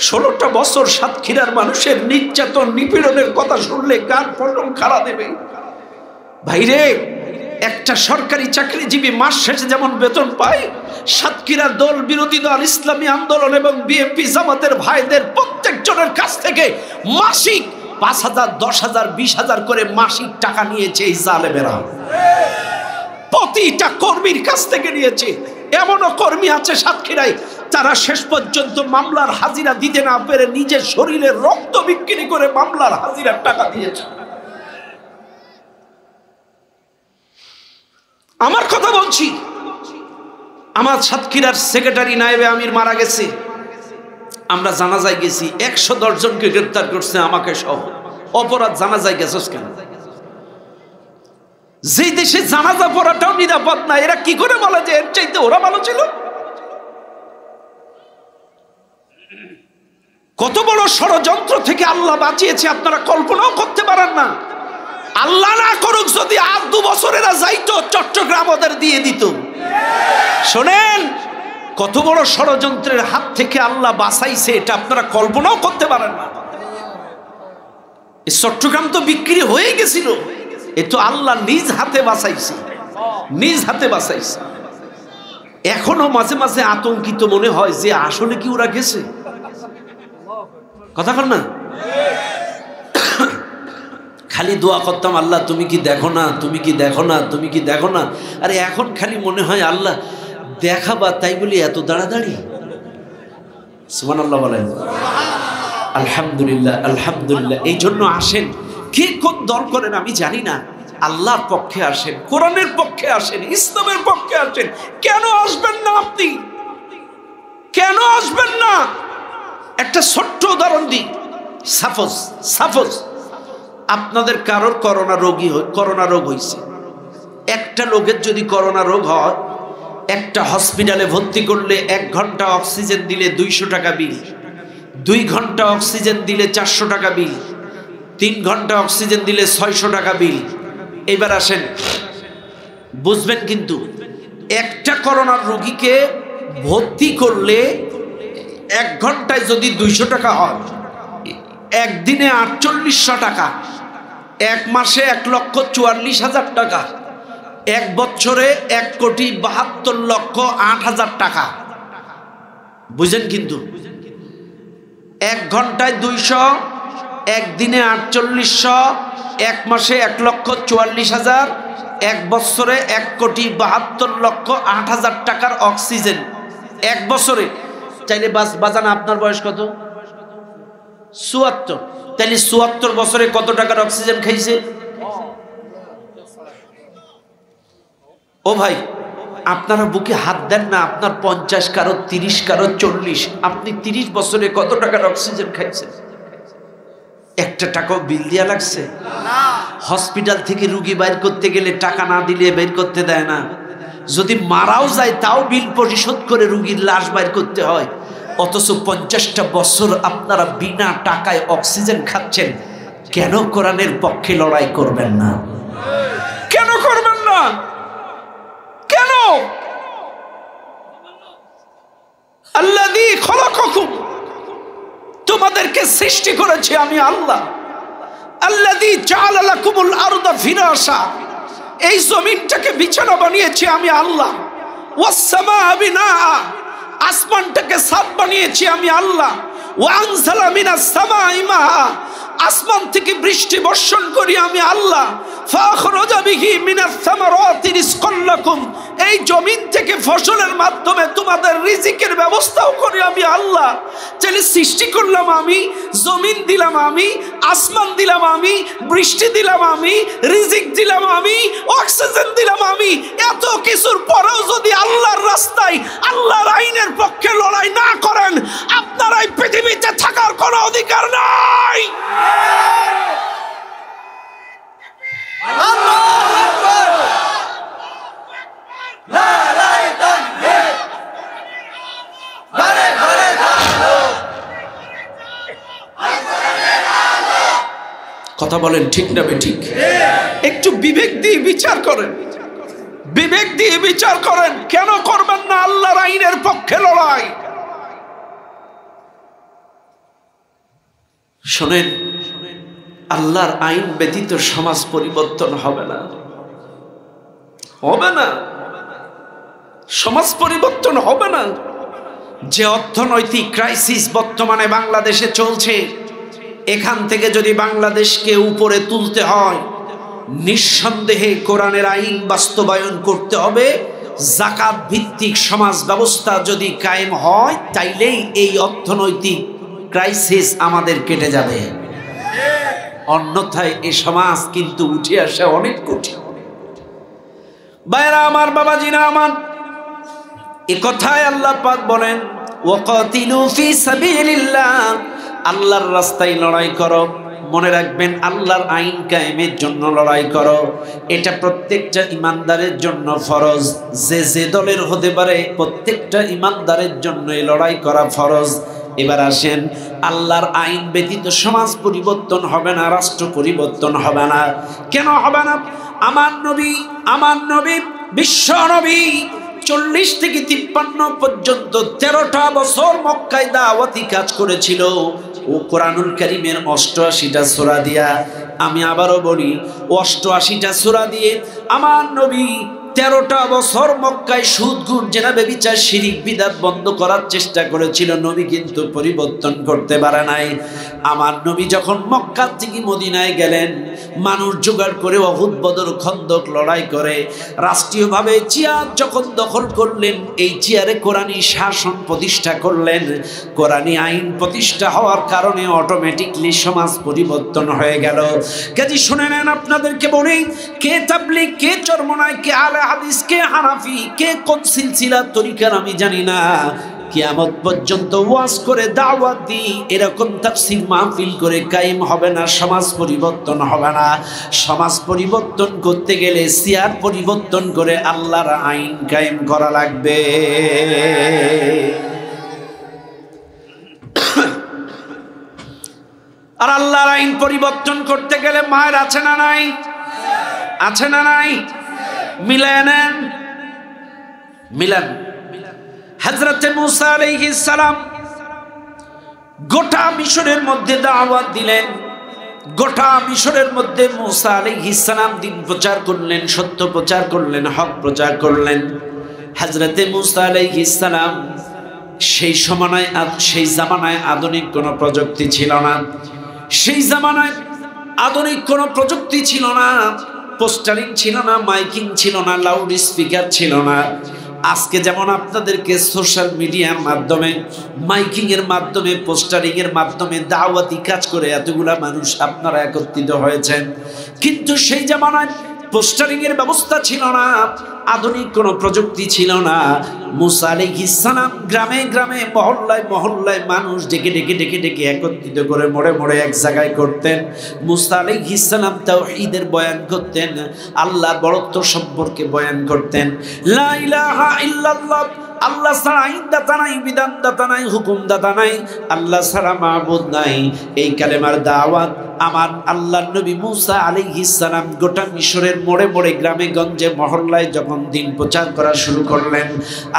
16টা বছর সাতক্ষীরার মানুষের নির্যাতন নিপীড়নের কথা শুনলে গান পটল খাড়া দেবে। ভাইরে, একটা সরকারি চাকরিজীবী মাস শেষে যেমন বেতন পায়, সাতক্ষীরার দল, বিরোধী দল, ইসলামী আন্দোলন এবং বিএনপি জামাতের ভাইদের প্রত্যেকজনের কাছ থেকে মাসিক 5,000, 10,000, 20,000 করে মাসিক টাকা নিয়েছে এই জালেমেরা। প্রতিটা কর্মীর কাছ থেকে নিয়েছে। এমনও কর্মী আছে সাতক্ষীরায়, তারা শেষ পর্যন্ত মামলার হাজিরা দিতে না পেরে নিজের শরীরের রক্ত বিক্রি করে মামলার হাজিরার টাকা দিয়েছে। আমার কথা বলছি, আমার সাতক্ষীরার সেক্রেটারি নায়েবে আমির মারা গেছে, আমরা জানাজায় গেছি, 110 জনকে গ্রেফতার করছে আমাকে সহ। অপরাধ জানাজায় গেছস কেন? যে দেশে জানাজা পড়াটাও নিরাপদ না, এরা কি করে বলে যে এর চাইতে ওরা ভালো ছিল? কত বড় ষড়যন্ত্র থেকে আল্লাহ বাঁচিয়েছে আপনারা কল্পনাও করতে পারেন না। আল্লাহ না করুক যদি আর 2 বছর এরা যাইতো, চট্টগ্রাম ওদের দিয়ে দিত। শোনেন, কত বড় ষড়যন্ত্রের হাত থেকে আল্লাহ বাঁচাইছে, এটা আপনারা কল্পনাও করতে পারেন না। এই চট্টগ্রাম তো বিক্রি হয়ে গেছিল, এ তো আল্লাহ নিজ হাতে বাঁচাইছে, নিজ হাতে বাঁচাইছে। এখনো মাঝে মাঝে আতঙ্কিত মনে হয় যে আসলে কি ওরা গেছে? কথা বল না। খালি দোয়া করতাম, আল্লাহ তুমি কি দেখো না, তুমি কি দেখো না, তুমি কি দেখো না। আরে এখন খালি মনে হয় আল্লাহ দেখাবা, তাই বলি এত তাড়াতাড়ি? সুবহানাল্লাহ বলেন। আলহামদুলিল্লাহ, আলহামদুলিল্লাহ। এই জন্য আসেন, কে কোন দল করেন আমি জানি না, আল্লাহর পক্ষে আসেন, কোরআনের পক্ষে আসেন, ইসলামের পক্ষে আসেন। কেন আসবেন না আপনি? কেন আসবেন না? একটা ছোট্ট উদাহরণ দিই। সাপোজ আপনাদের কারোর করোনা রোগ হয়েছে। একটা লোকের যদি করোনা রোগ হয়, একটা হসপিটালে ভর্তি করলে 1 ঘন্টা অক্সিজেন দিলে 200 টাকা বিল, 2 ঘন্টা অক্সিজেন দিলে 400 টাকা বিল, 3 ঘন্টা অক্সিজেন দিলে 600 টাকা বিল। এবার আসেন, বুঝবেন কিন্তু একটা করোনার রোগীকে ভর্তি করলে 1 ঘন্টায় যদি 200 টাকা হয়, একদিনে 4800 টাকা, 1 মাসে 1,44,000 টাকা, 1 বছরে 1,72,08,000 টাকা। বুঝেন কিন্তু 1 ঘন্টায় 200, একদিনে 4800, 1 মাসে 1,44,000, 1 বছরে 1,72,08,000 টাকার অক্সিজেন 1 বছরে। চাইলে বাজান আপনার বয়স কত? 74। তাহলে 74 বছরে কত টাকার অক্সিজেন খাইছে? ও ভাই, আপনারা বুকে হাত দেন না, আপনার 50, কারো 30, কারো 40, আপনি 30 বছরে কত টাকার অক্সিজেন খাইছেন? একটা টাকাও বিল দেয়া লাগছে? হসপিটাল থেকে রুগী বাইর করতে গেলে টাকা না দিলে বের করতে দেয় না। যদি মারাও যায় তাও বিল পরিশোধ করে রুগীর লাশ বাইর করতে হয়। অথচ 50টা বছর আপনারা বিনা টাকায় অক্সিজেন খাচ্ছেন। কেন কোরআনের পক্ষে লড়াই করবেন না? কেন করবেন না? কেন? আল্লাযী খলাকাকুম, তোমাদেরকে সৃষ্টি করেছি আমি আল্লাহ। আল্লাযী জাআলা লাকুমুল আরদা ফিরাশা, এই জমিনটাকে বিছানা বানিয়েছি আমি আল্লাহ। ওয়াস সামাআ বিনাআ, আসমানটাকে ছাদ বানিয়েছি আমি আল্লাহ। ওয়া আনজালা মিনাস সামাই মাআ, আসমান থেকে বৃষ্টি বর্ষণ করি আমি আল্লাহ। ফাখরাজা বিহি মিনাস সামারাতি রিজকান লাকুম, এই জমিন থেকে ফসলের মাধ্যমে তোমাদের রিজিকের ব্যবস্থাও করি আমি আল্লাহ। তাহলে সৃষ্টি করলাম আমি, জমিন দিলাম আমি, আসমান দিলাম আমি, বৃষ্টি দিলাম আমি, রিজিক দিলাম আমি, অক্সিজেন দিলাম আমি। এত কিছুর পরেও যদি আল্লাহর রাস্তায়, আল্লাহর আইনের পক্ষে লড়াই না করেন, আপনারা এই পৃথিবীতে থাকার কোনো অধিকার নাই। কথা বলেন ঠিক না বেঠিক? একটু বিবেক দিয়ে বিচার করেন। বিবেক দিয়ে বিচার করেন, কেন করবেন না আল্লাহর আইনের পক্ষে লড়াই? শোনেন, আল্লাহর আইন ব্যতীত সমাজ পরিবর্তন হবে না, হবে না, সমাজ পরিবর্তন হবে না। যে অর্থনৈতিক ক্রাইসিস বর্তমানে বাংলাদেশে চলছে, এখান থেকে যদি বাংলাদেশকে উপরে তুলতে হয়, নিঃসন্দেহে কোরআনের আইন বাস্তবায়ন করতে হবে। যাকাত ভিত্তিক সমাজ ব্যবস্থা যদি কায়েম হয়, তাইলেই এই অর্থনৈতিক ক্রাইসিস আমাদের কেটে যাবে। অন্যথায় এই সমাজ কিন্তু উঠে আসা অনেক কঠিন। ভাইরা আমার, বাবাজিরা আমার, এ কথায় আল্লাহ পাক বলেন, ওয়াকাতিলু ফি সাবিলিল্লাহ, আল্লাহর রাস্তায় লড়াই করো। মনে রাখবেন, আল্লাহর আইন কায়েমের জন্য লড়াই করো। এটা প্রত্যেকটা ইমানদারের জন্য ফরজ। যে যে দলের হতে পারে, প্রত্যেকটা ইমানদারের জন্য এই লড়াই করা ফরজ। এবার আসেন, আল্লাহর আইন ব্যতীত সমাজ পরিবর্তন হবে না, রাষ্ট্র পরিবর্তন হবে না। কেন হবে না? আমার নবী বিশ্ব নবী 40 থেকে 53 পর্যন্ত 13টা বছর মক্কায় দাওয়াতি কাজ করেছিল। ও কোরআনুল কারীমের 88টা সূরা দিয়া, আমি আবারও বলি, 88টা সূরা দিয়ে আমার নবী 13টা বছর মক্কায় সুদ, ঘুষ, জেনা, ব্যভিচার, শিরিক, বিদআত বন্ধ করার চেষ্টা করেছিল। নবী কিন্তু পরিবর্তন করতে পারে নাই। আমার নবী যখন মক্কা থেকে মদিনায় গেলেন, মানুষ জোগাড় করে উহুদ, বদর, খন্দক লড়াই করে রাষ্ট্রীয়ভাবে চেয়ার যখন দখল করলেন, এই চেয়ারে কোরআনী শাসন প্রতিষ্ঠা করলেন। কোরআনী আইন প্রতিষ্ঠা হওয়ার কারণে অটোমেটিকলি সমাজ পরিবর্তন হয়ে গেল। কাজী শুনে নেন, আপনাদেরকে বলি, কে তাবলীগ, কে চরমনায়, কে আলে হাদিস, কে হানাফি, কে কোন সিলসিলার তরিকার আমি জানি না, কিয়ামত পর্যন্ত ওয়াজ করে দাওয়াত দিই, এরকম তাফসীর মাহফিল করে কায়েম হবে না, সমাজ পরিবর্তন হবে না। সমাজ পরিবর্তন করতে গেলে চেয়ার পরিবর্তন করে আল্লাহর আইন কায়েম করা লাগবে। আর আল্লাহর আইন পরিবর্তন করতে গেলে মায়ের আছে না নাই? আছে না নাই? মিলান হযরতে মুসা আলাইহিস সালাম গোটা মিশরের মধ্যে দাওয়াত দিলেন। গোটা মিশরের মধ্যে মুসা আলাইহিস সালাম দিন প্রচার করলেন, সত্য প্রচার করলেন, হক প্রচার করলেন। হযরতে মুসা আলাইহিস সালাম সেই জামানায় আধুনিক কোনো প্রযুক্তি ছিল না। সেই জামানায় আধুনিক কোনো প্রযুক্তি ছিল না, পোস্টারিং ছিল না, মাইকিং ছিল না, লাউড স্পিকার ছিল না। আজকে যেমন আপনাদেরকে সোশ্যাল মিডিয়ার মাধ্যমে, মাইকিং এর মাধ্যমে, পোস্টারিং এর মাধ্যমে দাওয়াতি কাজ করে এতগুলা মানুষ আপনারা একত্রিত হয়েছেন, কিন্তু সেই জামানায় পোস্টারিং এর ব্যবস্থা ছিল না, আধুনিক কোনো প্রযুক্তি ছিল না। মুসা আলাইহিস সালাম গ্রামে গ্রামে, মহল্লায় মহল্লায় মানুষ ডেকে একত্রিত করে মোড়ে মোড়ে এক জায়গায় করতেন। মুসা আলাইহিস সালাম তাওহীদের বয়ান করতেন, আল্লাহর বড়ত্ব সম্পর্কে বয়ান করতেন। লা ইলাহা ইল্লাল্লাহ, আল্লাহ ছাড়া আইনদাতা নাই, বিধানদাতা নাই, হুকুমদাতা নাই, আল্লাহ ছাড়া মাবুদ নাই। এই কালেমার দাওয়াত আমার আল্লাহর নবী মুসা আলাইহিস সালাম গোটা মিশরের মোড়ে মোড়ে, গ্রামে গঞ্জে, মহল্লায় যখন দিন প্রচার করা শুরু করলেন,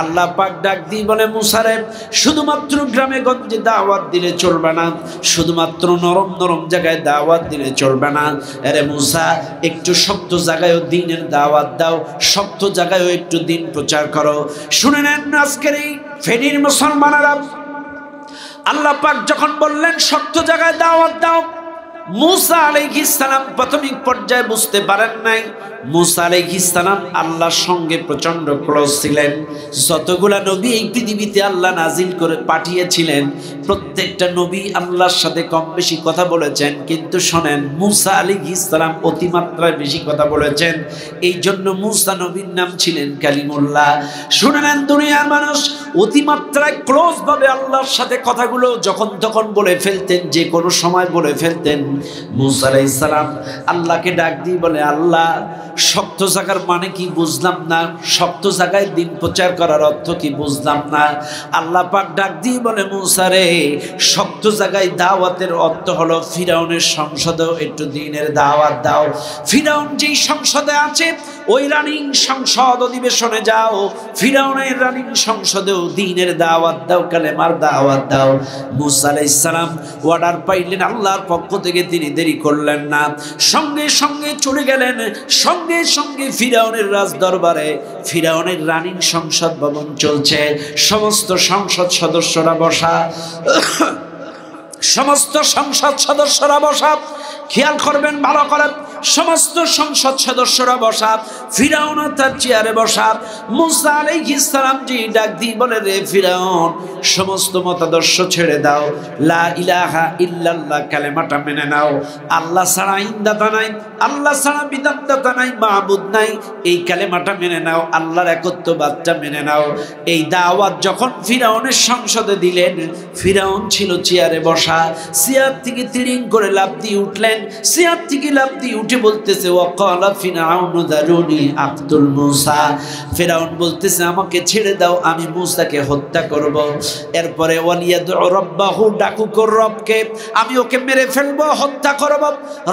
আল্লাহ পাক ডাক দিয়ে বলে, মুসা রে, শুধুমাত্র গ্রামে গঞ্জে দাওয়াত দিলে চলবে না, শুধুমাত্র নরম নরম জায়গায় দাওয়াত দিলে চলবে না। আরে মুসা, একটু শক্ত জায়গায়ও দিনের দাওয়াত দাও, শক্ত জায়গায়ও একটু দিন প্রচার করো। শুনে নেন আজকের এই ফেনীর মুসলমানেরা, আল্লাহ পাক যখন বললেন শক্ত জায়গায় দাওয়াত দাও, মুসা আলাইহিস সালাম প্রাথমিক পর্যায়ে বুঝতে পারেন নাই। মুসা আলাইহিস সালাম আল্লাহর সঙ্গে প্রচন্ড ক্লোজ ছিলেন। যতগুলা নবী এই পৃথিবীতে আল্লাহ নাজিল করে পাঠিয়েছিলেন, প্রত্যেকটা নবী আল্লাহর সাথে কম বেশি কথা বলেছেন, কিন্তু শোনেন, মুসা আলাইহিস সালাম অতিমাত্রায় বেশি কথা বলেছেন। এই জন্য মুসা নবীর নাম ছিলেন কালিমুল্লাহ। শুনে নেন, দুনিয়ার মানুষ অতিমাত্রায় ক্লোজ ভাবে আল্লাহর সাথে কথাগুলো যখন তখন বলে ফেলতেন, যে কোনো সময় বলে ফেলতেন। মুসা আলাইহিস সালাম আল্লাহকে ডাক দিয়ে বলে, আল্লাহ, শক্ত জায়গার মানে কি বুঝলাম না, শক্ত জায়গায় দিন প্রচার করার অর্থ কি বুঝলাম না। আল্লাহ পাক ডাক দিয়ে বলে মুসা রে, শক্ত জায়গায় দাওয়াতের অর্থ হলো ফিরাউনের সংসদেও একটু দিনের দাওয়াত দাও। ফিরাউন যেই সংসদে আছে ওই রানিং সংসদ অধিবেশনে যাও, ফিরাউনের রানিং সংসদেও দিনের দাওয়াত দাও, কালেমার দাওয়াত দাও। মুসা আলাইহিস সালাম অর্ডার পাইলেন আল্লাহর পক্ষ থেকে, তিনি দেরি করলেন না, সঙ্গে সঙ্গে চলে গেলেন। সঙ্গে সঙ্গে ফিরাউনের রাজ দরবারে, ফিরাউনের রানিং সংসদ ভবন চলছে, সমস্ত সংসদ সদস্যরা বসা, সমস্ত সংসদ সদস্যরা বসা, খেয়াল করবেন ভালো করে, সমস্ত সংসদ সদস্যরা বসা, ফিরাউন তার চেয়ারে বসা। মুসা আলাইহিস সালাম জি ডাক দিয়ে বলে রে ফিরাউন, সমস্ত মতাদর্শ ছেড়ে দাও, লা ইলাহা ইল্লাল্লাহ কালেমাটা মেনে নাও। আল্লাহ ছাড়া ইনদাতা নাই, আল্লাহ ছাড়া বিধানদাতা নাই, মাবুদ নাই, এই কালেমাটা মেনে নাও, আল্লাহর একত্ববাদটা মেনে নাও। এই দাওয়াত যখন ফিরাউনের সংসদে দিলেন, ফিরাউন ছিল চেয়ারে বসা, চেয়ার থেকে তিড়িং করে লাফ দিয়ে উঠলেন, চেয়ার থেকে লাফ দিয়ে উঠে বলতেছে ওয়াকালা ফিরাউন দারুনি আব্দুল মুসা, ফিরাউন বলতেছে আমাকে ছেড়ে দাও, আমি মুসাকে হত্যা করব। এরপরে ওয়ালিয়াদু রাব্বাহু, ডাকুক রবকে, আমি ওকে মেরে ফেলবো, হত্যা করব।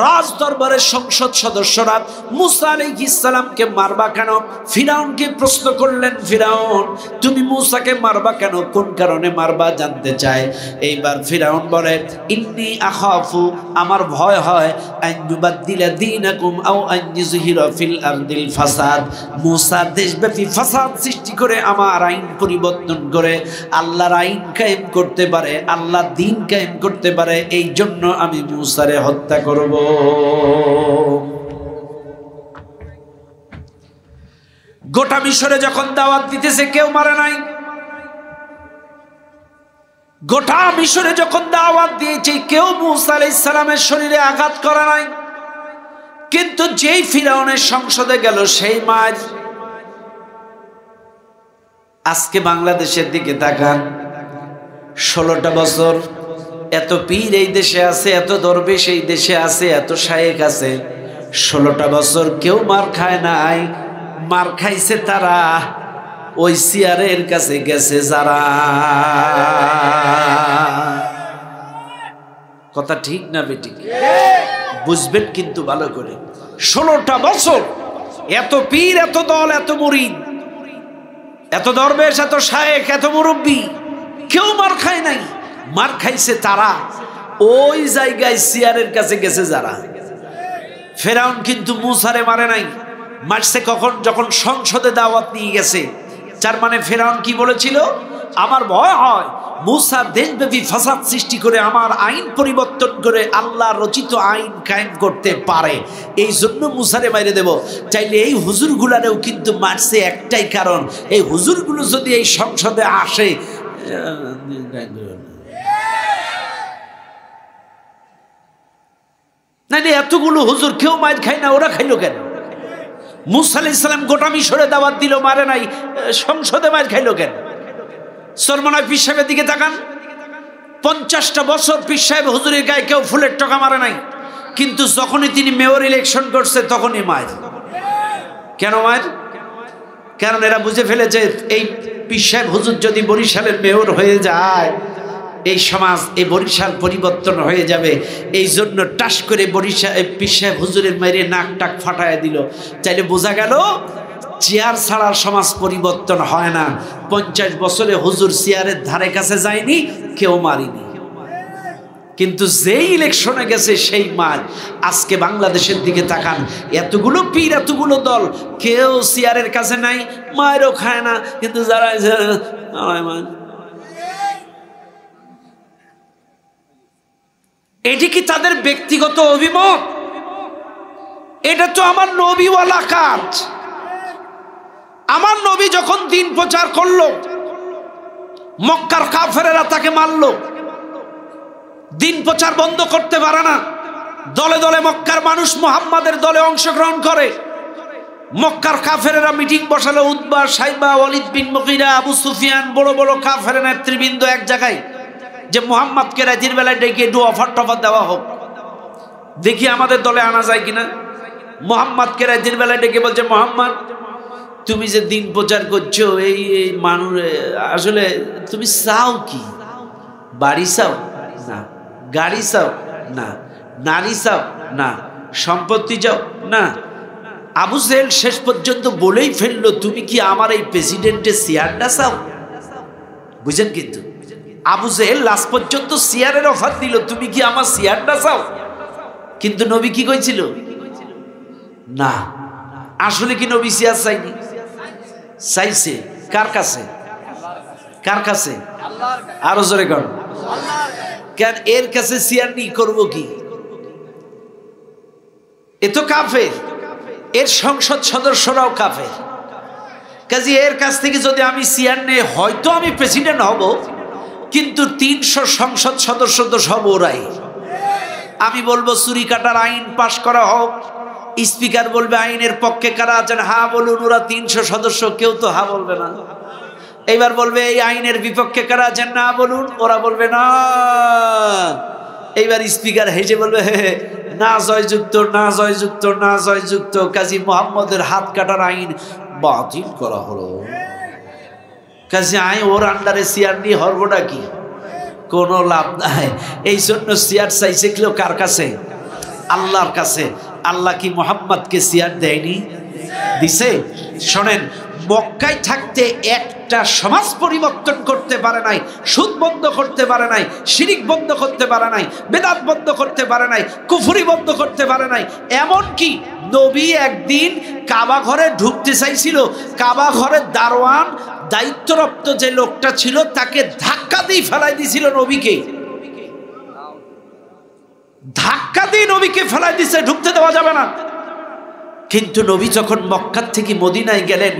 রাজ দরবারের সংসদ সদস্যরা মুসা আলাইহিস সালামকে মারবা কেন? ফিরাউনকে প্রশ্ন করলেন, ফিরাউন তুমি মুসাকে মারবা কেন, কোন কারণে মারবা জানতে চায়। এইবার ফিরাউন বলে ইন্নী আখাফু, আমার ভয় হয়, আন ইউবাদদিলা দীনাকুম আও আন ইযহিরা ফিল আরদিল ফাসাদ, মুসা দেশব্যাপী ফাসাদ সৃষ্টি করে আমার আইন পরিবর্তন করে আল্লাহর আইন কায়েম করতে পারে, আল্লাহর দ্বীন কায়েম করতে পারে, এই জন্য আমি মুসারে হত্যা করব। গোটা মিশরে যখন দাওয়াত দিতেছে কেউ মারে নাই, গোটা মিশরে যখন দাওয়াত দিয়েছে কেউ মুসা আলাইহিস সালামের শরীরে আঘাত করে নাই, কিন্তু যেই ফিরাউনের সংসদে গেল সেই মার। আজকে বাংলাদেশের দিকে তাকান, 16টা বছর এত পীর এই দেশে আছে, এত দরবেশ এই দেশে আছে, এত শায়েখ আছে, 16টা বছর কেউ মার খায় নাই। মার খাইছে তারা, ওই চেয়ারের কাছে গেছে যারা। কথা ঠিক না বেটি? বুঝবেন কিন্তু ভালো করে, 16টা বছর এত পীর, এত দল, এত মুরিদ, এত দরবেশ, এত শায়েখ, এত মুরব্বী, কেউ মার খায় নাই। মার খাইছে তারা, ওই জায়গায় চেয়ারের কাছে গেছে যারা। ফেরাউন কিন্তু মুসারে মারে নাই, মারছে কখন? যখন সংসদে দাওয়াত নিয়ে গেছে। যার মানে ফেরাউন কি বলেছিল? আমার ভয় হয় মুসা দেশব্যাপী ফাসাদ সৃষ্টি করে আমার আইন পরিবর্তন করে আল্লাহ রচিত আইন কায়েম করতে পারে, এই জন্য মুসারে মাইরে দেব। চাইলে এই হুজুরগুলারেও কিন্তু মারছে একটাই কারণ, এই হুজুরগুলো যদি এই সংসদে আসে, নাইলে এতগুলো হুজুর কেউ মার খায় না, ওরা খাইলো কেন? মুসা আলাইহিস সালাম গোটা মিশরে দাওয়াত দিল, মারে নাই, সংসদে মার খাইলো কেন? সরমনায় পীর সাহেবের দিকে তাকান, 50টা বছর পীর সাহেব হুজুরের গায়ে কেউ ফুলের টাকা মারে নাই, কিন্তু যখনই তিনি মেয়র ইলেকশন করছে তখনই মার। কেন মার? কারণ এরা বুঝে ফেলেছে এই পীর সাহেব হুজুর যদি বরিশালের মেয়র হয়ে যায়, এই সমাজ, এই বরিশাল পরিবর্তন হয়ে যাবে। এই জন্য টাস করে বরিশাল পীর সাহেব হুজুরের মেরে নাক টাক ফাটায় দিল। চাইলে বোঝা গেল চেয়ার ছাড়া সমাজ পরিবর্তন হয় না। 50 বছরে হুজুর চেয়ারের ধারে কাছে যায়নি, কেউ মারিনি, কিন্তু যেই ইলেকশনে গেছে সেই মার। আজকে বাংলাদেশের দিকে তাকান, এতগুলো পীর, এতগুলো দল, কেউ চেয়ারের কাছে নাই, মায়েরও খায় না, কিন্তু যারা এটি কি তাদের ব্যক্তিগত অভিমত? এটা তো আমার নবীওয়ালা কাজ। আমার নবী যখন দিন প্রচার করলো, মক্কার কাফেরেরা তাকে মারলো, দিন প্রচার বন্ধ করতে পারে না। দলে দলে মক্কার মানুষ মুহাম্মাদের দলে অংশগ্রহণ করে। মক্কার কাফেরেরা মিটিং বসালো, উতবা, সাইবা, ওয়ালিদ বিন মুগীরা, আবু সুফিয়ান, বড় বড় কাফের নেতৃবৃন্দ এক জায়গায়, যে মুহাম্মাদকে রাতের বেলায় ডেকে একটু অফার টফার দেওয়া হোক, দেখি আমাদের দলে আনা যায় কিনা। মোহাম্মদকে রাতের বেলায় ডেকে বলছে, মোহাম্মদ তুমি যে দিন প্রচার করছো, এই মানুষ আসলে তুমি চাও কি? বাড়ি চাও না, গাড়ি চাও না, নারী চাও না, সম্পত্তি চাও না। আবু জেহেল শেষ পর্যন্ত বলেই ফেললো, তুমি কি আমার এই প্রেসিডেন্টের চেয়ারটা চাও? বুঝেন? কিন্তু আবু জেহেল লাস্ট পর্যন্ত চেয়ারের অফার দিল, তুমি কি আমার চেয়ারটা চাও? কিন্তু নবী কি কইছিল? না। আসলে কি নবী চেয়ার চাইনি? চাইছে কার কাছে? কার কাছে? আরো জোরে কর। কেন এর কাছে চেয়ার নি করবো কি? এ তো কাফের, এর সংসদ সদস্যরাও কাফের। কাজে এর কাছ থেকে যদি আমি চেয়ার নেই, হয়তো আমি প্রেসিডেন্ট হব, কিন্তু 300 সংসদ সদস্য তো সব ওরাই। আমি বলবো চুরি কাটার আইন পাশ করা হোক, স্পিকার বলবে আইনের পক্ষে কারা আছেন হা বলুন, ওরা 300 সদস্য, কেউ তো হা বলবে না। এইবার বলবে এই আইনের বিপক্ষে কারা আছেন না বলুন, ওরা বলবে না। এইবার স্পিকার হেসে বলবে না জয়যুক্ত, না জয়যুক্ত, না জয়যুক্ত। কাজী মোহাম্মদের হাত কাটার আইন বাতিল করা হলো। কাজী আই ওর আন্ডারে চেয়ার নিয়ে হরবটা কি? কোনো লাভ নাই। এই জন্য চেয়ার চাইছে কেউ কার কাছে? আল্লাহর কাছে। আল্লাহ কি মোহাম্মদকে চেয়ার দেয়নি? দিছে। শোনেন, মক্কায় থাকতে একটা সমাজ পরিবর্তন করতে পারে নাই, সুদ বন্ধ করতে পারে নাই, শিরিক বন্ধ করতে পারে নাই, বেদাত বন্ধ করতে পারে নাই, কুফরি বন্ধ করতে পারে নাই। এমন কি নবী একদিন কাবা ঘরে ঢুকতে চাইছিল, কাবা ঘরের দারোয়ান দায়িত্বরত যে লোকটা ছিল তাকে ধাক্কা দিয়ে ফেলাই দিয়েছিল। নবীকে ধাক্কা দিয়ে নবীকে ফেলাই দিছে, ঢুকতে দেওয়া যাবে না। কিন্তু নবী যখন মক্কা থেকে মদিনায় গেলেন,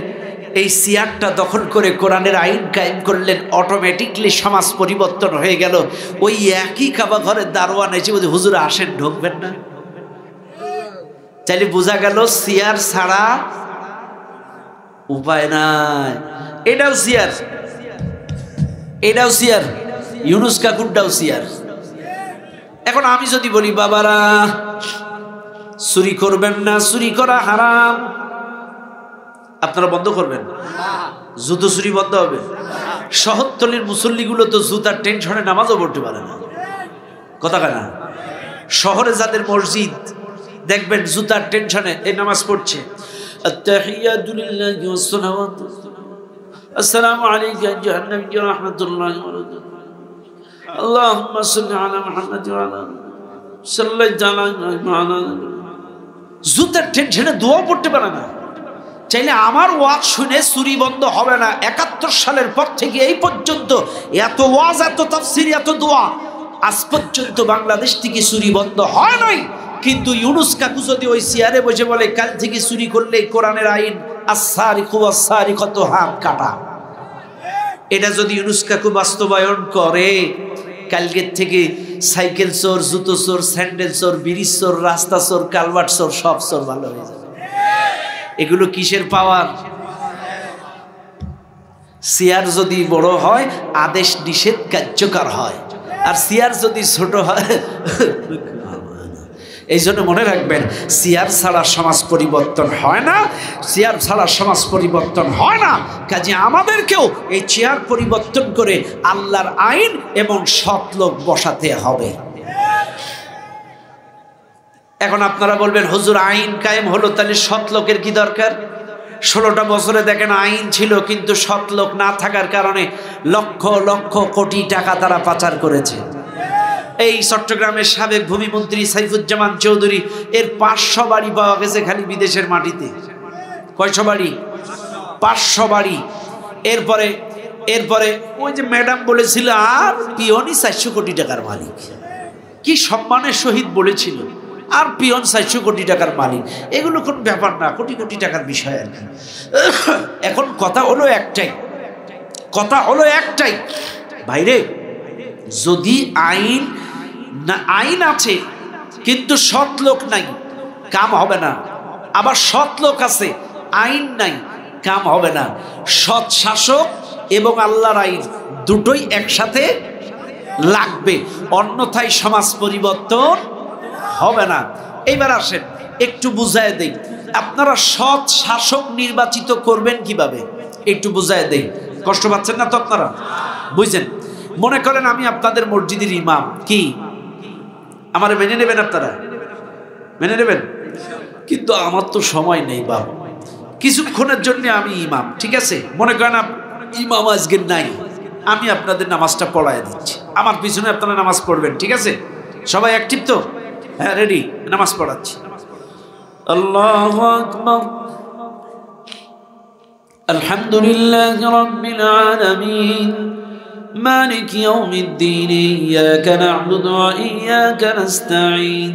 এই চেয়ারটা দখল করে কোরআনের আইন কায়েম করলেন, অটোমেটিকলি সমাজ পরিবর্তন হয়ে গেল। ওই একই কাবা ঘরের দারোয়ান এসে বলছে, হুজুর আসেন, ঢুকবেন না? তাইলে বোঝা গেল চেয়ার ছাড়া উপায় নাই। এটাও চেয়ার, এটাও চেয়ার, ইউনুস কাকুরটাও চেয়ার। এখন আমি যদি বলি বাবারা চুরি করবেন না, চুরি করা হারাম, আপনারা বন্ধ করবেন? জুতো চুরি বন্ধ হবে? শহরতলির মুসল্লিগুলো তো জুতার টেনশনে নামাজও পড়তে পারে না। কথা কেনা? শহরে যাদের মসজিদ দেখবেন জুতার টেনশনে এই নামাজ পড়ছে, আত্তাহিয়াতু লিল্লাহি ওয়াস সালাওয়াতু আসসালামু আলাইকা আইয়ুহান নাবিয়্যু ওয়া রাহমাতুল্লাহি ওয়া বারাকাতুহু আল্লাহুম্মা সাল্লি আলা মুহাম্মাদ ওয়া আলা সাল্লাল্লাহু আলাইহি। জুতার টেনশনে দোয়া পড়তে পারে না। চাইলে আমার ওয়াজ শুনে চুরি বন্ধ হবে না। 71 সালের পর থেকে এই পর্যন্ত এত ওয়াজ, এত তাফসীর, এত দোয়া, আজ পর্যন্ত বাংলাদেশ থেকে চুরি বন্ধ হয় নাই। কিন্তু ইউনুস কাকু যদি ওই চেয়ারে বসে বলে কাল থেকে চুরি করলে কোরআনের আইন আস-সারিকু ওয়াস-সারিকাতু হাত কাটা, এটা যদি ইউনুস কাকু বাস্তবায়ন করে, কালকের থেকে সাইকেল চোর, জুতো চোর, স্যান্ডেল চোর, ব্রিজ চোর, রাস্তা চোর, কালভার্ট চোর, সব চোর ভালো হয়ে যাবে। এগুলো কিসের পাওয়ার? চেয়ার যদি বড় হয় আদেশ নিষেধ কার্যকর হয়, আর চেয়ার যদি ছোট হয়। এই জন্য মনে রাখবেন, চেয়ার ছাড়া সমাজ পরিবর্তন হয় না, চেয়ার ছাড়া সমাজ পরিবর্তন হয় না। কাজে আমাদেরকেও এই চেয়ার পরিবর্তন করে আল্লাহর আইন এবং সৎ লোক বসাতে হবে। এখন আপনারা বলবেন হুজুর আইন কায়েম হলো, তাহলে সৎ লোকের কি দরকার? 16টা বছরে দেখেন আইন ছিল, কিন্তু সৎ লোক না থাকার কারণে লক্ষ লক্ষ কোটি টাকা তারা পাচার করেছে। এই চট্টগ্রামের সাবেক ভূমিমন্ত্রী সাইফুজ্জামান চৌধুরী এর 500 বাড়ি পাওয়া গেছে খালি বিদেশের মাটিতে। কয়শো বাড়ি? 500 বাড়ি। এরপরে ওই যে ম্যাডাম বলেছিল আর পিয়নই 400 কোটি টাকার মালিক। কি সম্মানের সহিত বলেছিল, আর পিয়ন 400 কোটি টাকার মালিক। এগুলো কোন ব্যাপার না, কোটি কোটি টাকার বিষয় আর কি। এখন কথা হলো একটাই, ভাইরে, যদি আইন আছে কিন্তু সৎ লোক নাই, কাম হবে না। আবার সৎ লোক আছে, আইন নাই, কাম হবে না। সৎ শাসক এবং আল্লাহর আইন দুটোই একসাথে লাগবে, অন্যথায় সমাজ পরিবর্তন হবে না। এইবার আসেন, একটু বুঝায় দেই, আপনারা সৎ শাসক নির্বাচিত করবেন কিভাবে একটু বুঝায় দেই। কষ্ট পাচ্ছেন না তো আপনারা? বুঝছেন? মনে করেন আমি আপনাদের মসজিদের ইমাম, কি আমার মেনে নেবেন? আপনারা মেনে নেবেন? কিন্তু আমার তো সময় নেই বাবা, কিছুক্ষণের জন্য আমি ইমাম, ঠিক আছে? মনে করেন ইমাম আজকে নাই, আমি আপনাদের নামাজটা পড়ায় দিচ্ছি, আমার পিছনে আপনারা নামাজ পড়বেন, ঠিক আছে? সবাই অ্যাক্টিভ তো? হ্যাঁ, রেডি? নামাজ পড়াচ্ছি। আল্লাহু আকবার। আলহামদুলিল্লাহি রাব্বিল আলামিন মালিক ইয়াউমিদ্দিন ইয়াকা না'বুদু ওয়া ইয়াকা নাস্তাঈন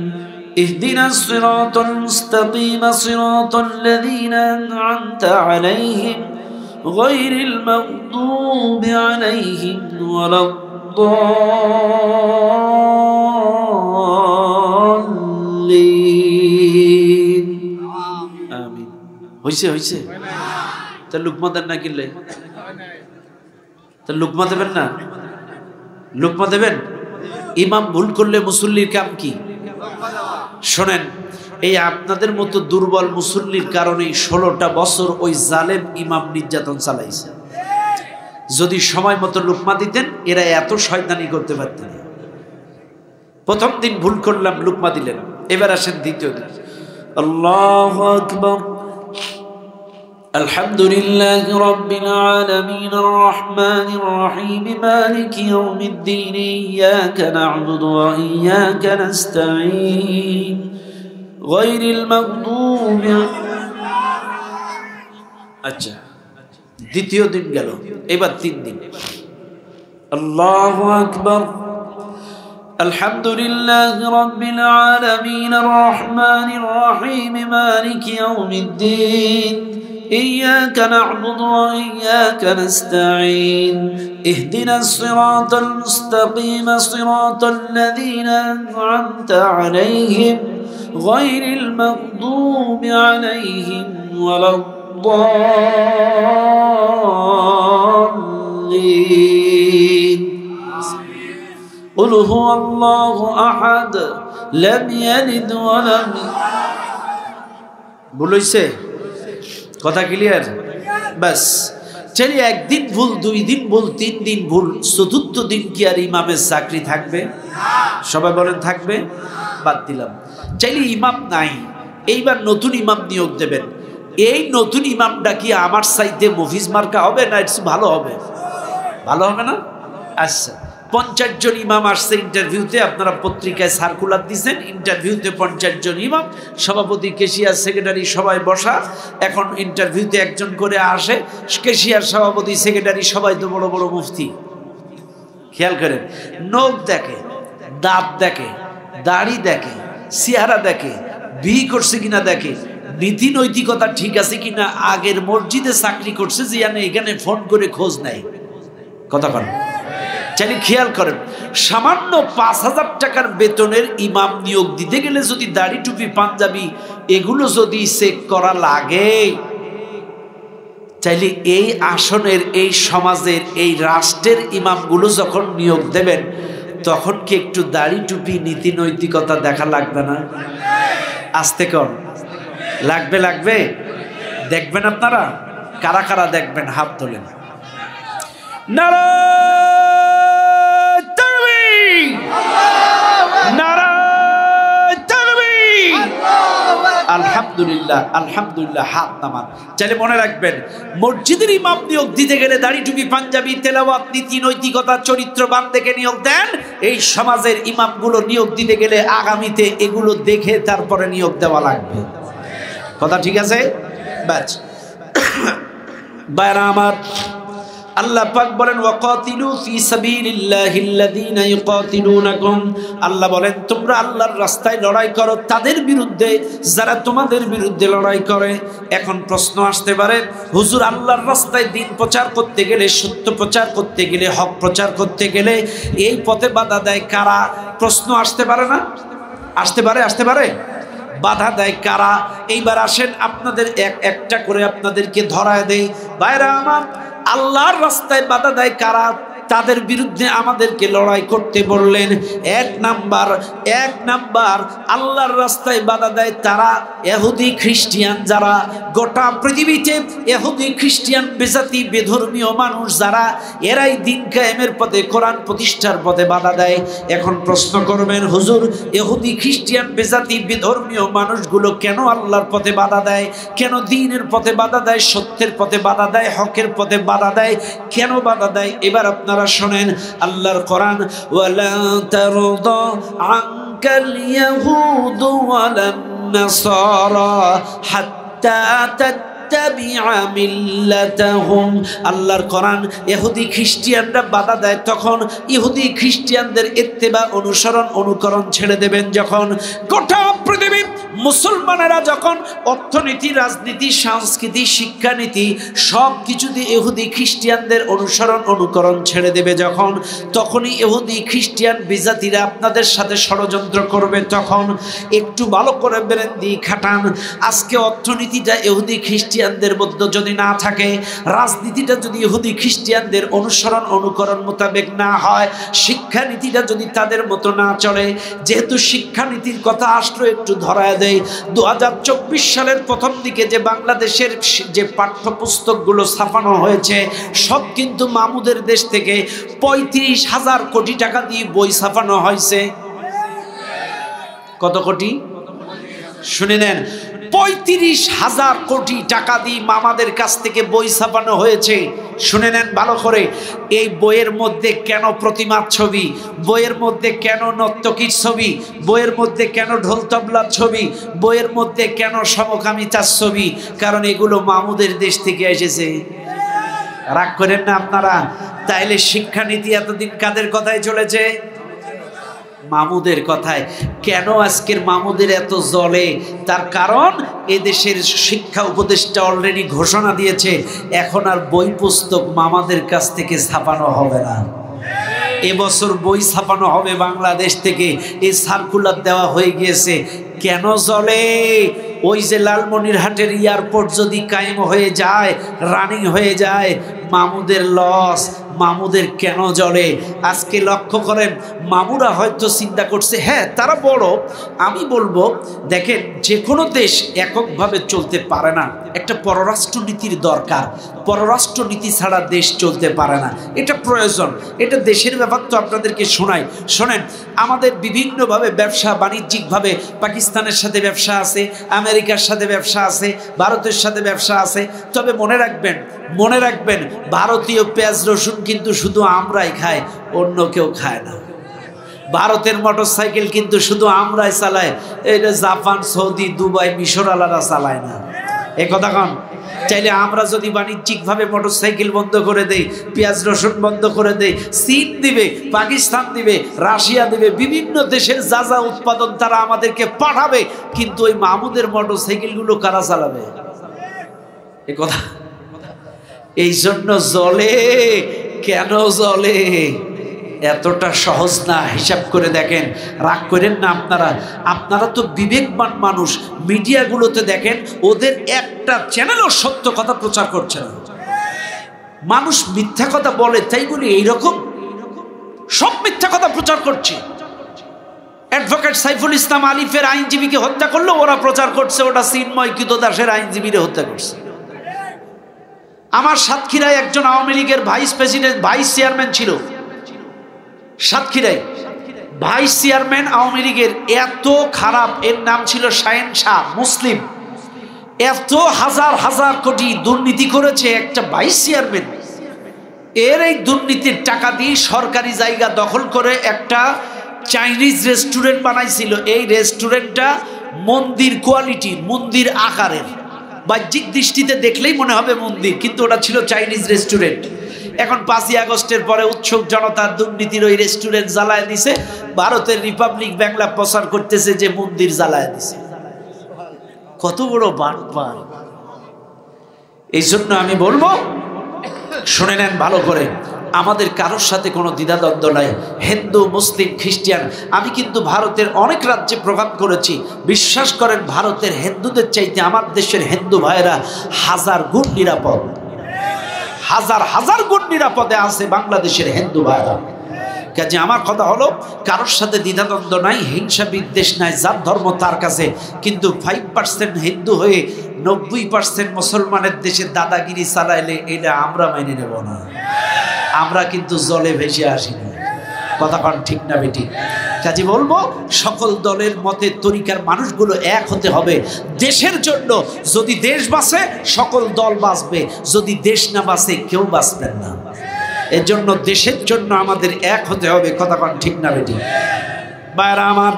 ইহদিনাস সিরাতাল মুস্তাকিম সিরাতাল লাযীনা আন'আমতা আলাইহিম গায়রিল মাগদুবি আলাইহিম ওয়ালাদ-দাল্লিন। আমিন। হইছে হইছে? তা লুকমা দেন না কিনলে? তা লুকমা দেবেন না? লুকমা দেবেন? ইমাম ভুল করলে মুসল্লির কাম কি? শোনেন, এই আপনাদের মতো দুর্বল মুসল্লির কারণে 16টা বছর ওই জালেম ইমাম নির্যাতন চালাইছে। যদি সময় মতো লুকমা দিতেন, এরা এত শয়তানি করতে পারতেন। প্রথম দিন ভুল করলাম, লুকমা দিলেন। এবার আসেন দ্বিতীয় দিন। আল্লাহু আকবার। আলহামদুলিল্লাহি রাব্বিল আলামিন আর রহমানির রহিম মালিকি ইয়াউমিদ্দিন ইয়াকা না'বুদু ওয়া ইয়াকা নাস্তাঈন গায়রিল মাগদুবি। আচ্ছা, দ্বিতীয় দিন গেল, এবার 3 দিন। আল্লাহু আকবার। আলহামদুলিল্লাহি রাব্বিল আলামিন আর রহমানির রহিম মালিকি ইয়াউমিদ্দিন ইyyaka na'budu wa iyyaka nasta'in ihdinas siratal mustaqim siratal ladzina an'amta 'alayhim ghayril maghdubi 'alayhim waladdallin. Qul huwallahu ahad lam yalid wa lam বলইছে? কথা ক্লিয়ার? বাস, চলি একদিন ভুল, 2 দিন ভুল, 3 দিন ভুল, 4র্থ দিন কি আর ইমামের চাকরি থাকবে? সবাই বলেন থাকবে? বাদ দিলাম। চাইলে ইমাম নাই, এইবার নতুন ইমাম নিয়োগ দেবেন। এই নতুন ইমামটা কি আমার চাইতে মফিজ মার্কা হবে না একটু ভালো হবে? ভালো হবে না? আচ্ছা, 50 জন ইমাম আসছে ইন্টারভিউতে, আপনারা পত্রিকায় সার্কুলার দিচ্ছেন, ইন্টারভিউতে 50 জন ইমাম, সভাপতি, কেশিয়ার, সেক্রেটারি সবাই বসা। এখন ইন্টারভিউতে একজন করে আসে, কেশিয়ার, সভাপতি, সেক্রেটারি সবাই তো বড় বড় মুফতি। খেয়াল করেন, নখ দেখে, দাঁত দেখে, দাড়ি দেখে, চেহারা দেখে, বিয়ে করছে কিনা দেখে, নীতি নৈতিকতা ঠিক আছে কিনা, আগের মসজিদে চাকরি করছে যে এখানে ফোন করে খোঁজ নেয়। কথা বলেন, চাইলে খেয়াল করেন, সামান্য 5000 টাকার বেতনের ইমাম নিয়োগ দিতে গেলে যদি দাড়ি, টুপি, পাঞ্জাবি এগুলো যদি চেক করা লাগে, চাইলে এই আসনের, এই সমাজের, এই রাষ্ট্রের ইমামগুলো যখন নিয়োগ দেবেন, তখন কি একটু দাড়ি, টুপি, নীতি নৈতিকতা দেখা লাগবে না? আসতে কর লাগবে? লাগবে। দেখবেন আপনারা? কারা কারা দেখবেন? হাত তোলেন। নারায়ে তাকবীর, নারায়ে তাকবীর, আলহামদুলিল্লাহ, আলহামদুলিল্লাহ। হাত নামান। চাইলে মনে রাখবেন, মসজিদের ইমাম নিয়োগ দিতে গেলে দাড়ি, টুপি, পাঞ্জাবি, তেলাওয়াত, নীতি নৈতিকতা, চরিত্রবান দেখে নিয়োগ দেন। এই সমাজের ইমামগুলো নিয়োগ দিতে গেলে আগামীতে এগুলো দেখে তারপরে নিয়োগ দেওয়া লাগবে। কথা ঠিক আছে? বাস, বাইরা আমার, আল্লাহ পাক বলেন ওয়াকাতিলু ফি সাবিলিল্লাহিল্লাযীনা ইউকাতিলুনাকুম। আল্লাহ বলেন তোমরা আল্লাহর রাস্তায় লড়াই করো তাদের বিরুদ্ধে যারা তোমাদের বিরুদ্ধে লড়াই করে। এখন প্রশ্ন আসতে পারে, হুজুর আল্লাহর রাস্তায় দ্বীন প্রচার করতে গেলে, সত্য প্রচার করতে গেলে, হক প্রচার করতে গেলে এই পথে বাধা দেয় কারা? প্রশ্ন আসতে পারে না? আসতে পারে, আসতে পারে। বাধা দেয় কারা? এইবার আসেন আপনাদের একটা করে আপনাদেরকে ধরায় দেই। ভাইরা আমার, আল্লাহর রাস্তায় বাধা দেয় কারা? তাদের বিরুদ্ধে আমাদেরকে লড়াই করতে বললেন। এক নাম্বার আল্লাহর রাস্তায় বাধা দেয় তারা ইহুদি খ্রিস্টান, যারা গোটা পৃথিবীতে ইহুদি খ্রিস্টান বেজাতি বেধর্মীয় মানুষ যারা, এরাই দিন কায়েমের পথে কোরআন প্রতিষ্ঠার পথে বাধা দেয়। এখন প্রশ্ন করবেন, হুজুর ইহুদি খ্রিস্টান বেজাতি বেধর্মীয় মানুষগুলো কেন আল্লাহর পথে বাধা দেয়, কেন দ্বীনের পথে বাধা দেয়, সত্যের পথে বাধা দেয়, হকের পথে বাধা দেয়, কেন বাধা দেয়? এবার আপনারা শোনেন আল্লাহর কোরআন, ওয়ালা তারদা আনকাল ইয়াহুদু ওয়ালান নাসারা হাত্তা আল্লাহর কোরআন, ইহুদি খ্রিস্টানরা বাধা দেয় তখন ইহুদি খ্রিস্টানদের ইত্তেবা অনুকরণ ছেড়ে দেবেন যখন। গোটা পৃথিবী মুসলমানেরা যখন অর্থনীতি, রাজনীতি, সংস্কৃতি, শিক্ষানীতি সব কিছুতে ইহুদি খ্রিস্টানদের অনুকরণ ছেড়ে দেবে যখন, তখনই ইহুদি খ্রিস্টান বিজাতিরা আপনাদের সাথে ষড়যন্ত্র করবে। তখন একটু ভালো করে ব্রেন দিয়ে খাটান। আজকে অর্থনীতিটা ইহুদি খ্রিস্টানদের মধ্যে যদি না থাকে, রাজনীতিটা যদি ইহুদি খ্রিস্টানদের অনুকরণ মোতাবেক না হয়, শিক্ষানীতিটা যদি তাদের মতো না চলে, যেহেতু শিক্ষানীতির কথা আসলো একটু ধরায় দেয়। 2024 সালের প্রথম দিকে যে বাংলাদেশের যে পাঠ্যপুস্তকগুলো ছাপানো হয়েছে সব কিন্তু মামুদের দেশ থেকে 35,000 কোটি টাকা দিয়ে বই ছাপানো হয়েছে। কত কোটি? শুনে নেন, 35,000 কোটি টাকা দিয়ে মামাদের কাছ থেকে বই ছাপানো হয়েছে। শুনে নেন ভালো করে, এই বইয়ের মধ্যে কেন প্রতিমার ছবি, বইয়ের মধ্যে কেন নর্তকীর ছবি, বইয়ের মধ্যে কেন ঢোল তবলার ছবি, বইয়ের মধ্যে কেন সমকামিতার ছবি? কারণ এগুলো মামুদের দেশ থেকে এসেছে। রাগ করেন না আপনারা। তাইলে শিক্ষানীতি এতদিন কাদের কথায় চলেছে? মামুদের কথায়। কেন আজকের মামুদের এত জ্বলে? তার কারণ এদেশের শিক্ষা উপদেষ্টা অলরেডি ঘোষণা দিয়েছে এখন আর বই পুস্তক মামাদের কাছ থেকে ছাপানো হবে না। এবছর বই ছাপানো হবে বাংলাদেশ থেকে, এই সার্কুলার দেওয়া হয়ে গিয়েছে। কেন জ্বলে? ওই যে লালমনিরহাটের এয়ারপোর্ট যদি কায়েম হয়ে যায়, রানিং হয়ে যায়, মামুদের লস। মামুদের কেন জ্বলে? আজকে লক্ষ্য করেন, মামুরা হয়তো চিন্তা করছে, হ্যাঁ তারা বড়। আমি বলবো, দেখেন যে কোনো দেশ এককভাবে চলতে পারে না, একটা পররাষ্ট্রনীতির দরকার। পররাষ্ট্রনীতি ছাড়া দেশ চলতে পারে না, এটা প্রয়োজন। এটা দেশের ব্যাপার তো আপনাদেরকে শোনাই। শোনেন, আমাদের বিভিন্নভাবে ব্যবসা বাণিজ্যিকভাবে পাকিস্তানের সাথে ব্যবসা আছে, আমেরিকার সাথে ব্যবসা আছে, ভারতের সাথে ব্যবসা আছে। তবে মনে রাখবেন ভারতীয় পেঁয়াজ রসুন কিন্তু শুধু আমরাই খাই, অন্য কেউ খায় না। ভারতের মোটরসাইকেল কিন্তু শুধু আমরাই চালায়, এটা জাপান, সৌদি, দুবাই, মিশর আলারা চালায় না। এ কথা কন। চাইলে আমরা যদি বাণিজ্যিকভাবে মোটরসাইকেল বন্ধ করে দেই, পেঁয়াজ রসুন বন্ধ করে দেই, চীন দিবে, পাকিস্তান দিবে, রাশিয়া দিবে, বিভিন্ন দেশের যা যা উৎপাদন তারা আমাদেরকে পাঠাবে, কিন্তু ওই মামুদের মোটরসাইকেলগুলো কারা চালাবে? এ কথা। এই জন্য জ্বলে। কেন জ্বলে? এতটা সহজ না, হিসাব করে দেখেন। রাগ করেন না আপনারা তো বিবেকবান মানুষ। মিডিয়াগুলোতে দেখেন, ওদের একটা চ্যানেলও সত্য কথা প্রচার করছে না। মানুষ মিথ্যা কথা বলে, তাই বলি এইরকম সব মিথ্যা কথা প্রচার করছে। অ্যাডভোকেট সাইফুল ইসলাম আলিফের আইনজীবীকে হত্যা করলো, ওরা প্রচার করছে ওটা চিন্ময় কৃতদাসের আইনজীবীরে হত্যা করছে। আমার সাতক্ষীরায় একজন আওয়ামী লীগের ভাইস চেয়ারম্যান ছিল। সাতক্ষীরায় ভাইস চেয়ারম্যান আওয়ামী লীগের, এত খারাপ, এর নাম ছিল শাহেন শাহ মুসলিম। এত হাজার কোটি দুর্নীতি করেছে একটা ভাইস চেয়ারম্যান। এর এই দুর্নীতির টাকা দিয়ে সরকারি জায়গা দখল করে একটা চাইনিজ রেস্টুরেন্ট বানাইছিল। এই রেস্টুরেন্টটা মন্দির কোয়ালিটি, মন্দির আকারের, বাহ্যিক দৃষ্টিতে দেখলেই মনে হবে মন্দির, কিন্তু ওটা ছিল চাইনিজ রেস্টুরেন্ট। এখন 5ই আগস্টের পরে উৎসুক জনতা দুর্নীতির ওই রেস্টুরেন্ট জ্বালায় দিছে। ভারতের রিপাবলিক বাংলা প্রচার করতেছে যে মন্দির জ্বালায় দিছে। কত বড় বাটপার! এই জন্য আমি বলবো, শুনে নেন ভালো করে, আমাদের কারোর সাথে কোনো দ্বিধাদ্বন্দ্ব নাই। হিন্দু, মুসলিম, খ্রিস্টান, আমি কিন্তু ভারতের অনেক রাজ্যে প্রভাব করেছি। বিশ্বাস করেন, ভারতের হিন্দুদের চাইতে আমার দেশের হিন্দু ভাইয়েরা 1000 গুণ নিরাপদ। হাজার হাজার গুণ নিরাপদে আছে বাংলাদেশের হিন্দু ভাইরা। কাজে আমার কথা হলো, কারোর সাথে দ্বিধাদ্বন্দ্ব নাই, হিংসা বিদ্বেষ নাই, যার ধর্ম তার কাছে। কিন্তু 5% হিন্দু হয়ে 90% মুসলমানের দেশে দাদাগিরি চালাইলে এটা আমরা মেনে নেব না। আমরা কিন্তু জলে ভেসে আসি না। কথা কন ঠিক না বেটি? কাজে বলবো, সকল দলের মতে তরিকার মানুষগুলো এক হতে হবে দেশের জন্য। যদি দেশ বাঁচে সকল দল বাঁচবে, যদি দেশ না বাঁচে কেউ বাঁচবেন না। এর জন্য দেশের জন্য আমাদের এক হতে হবে। কথা কন ঠিক না বেটি? ভাইরা আমার,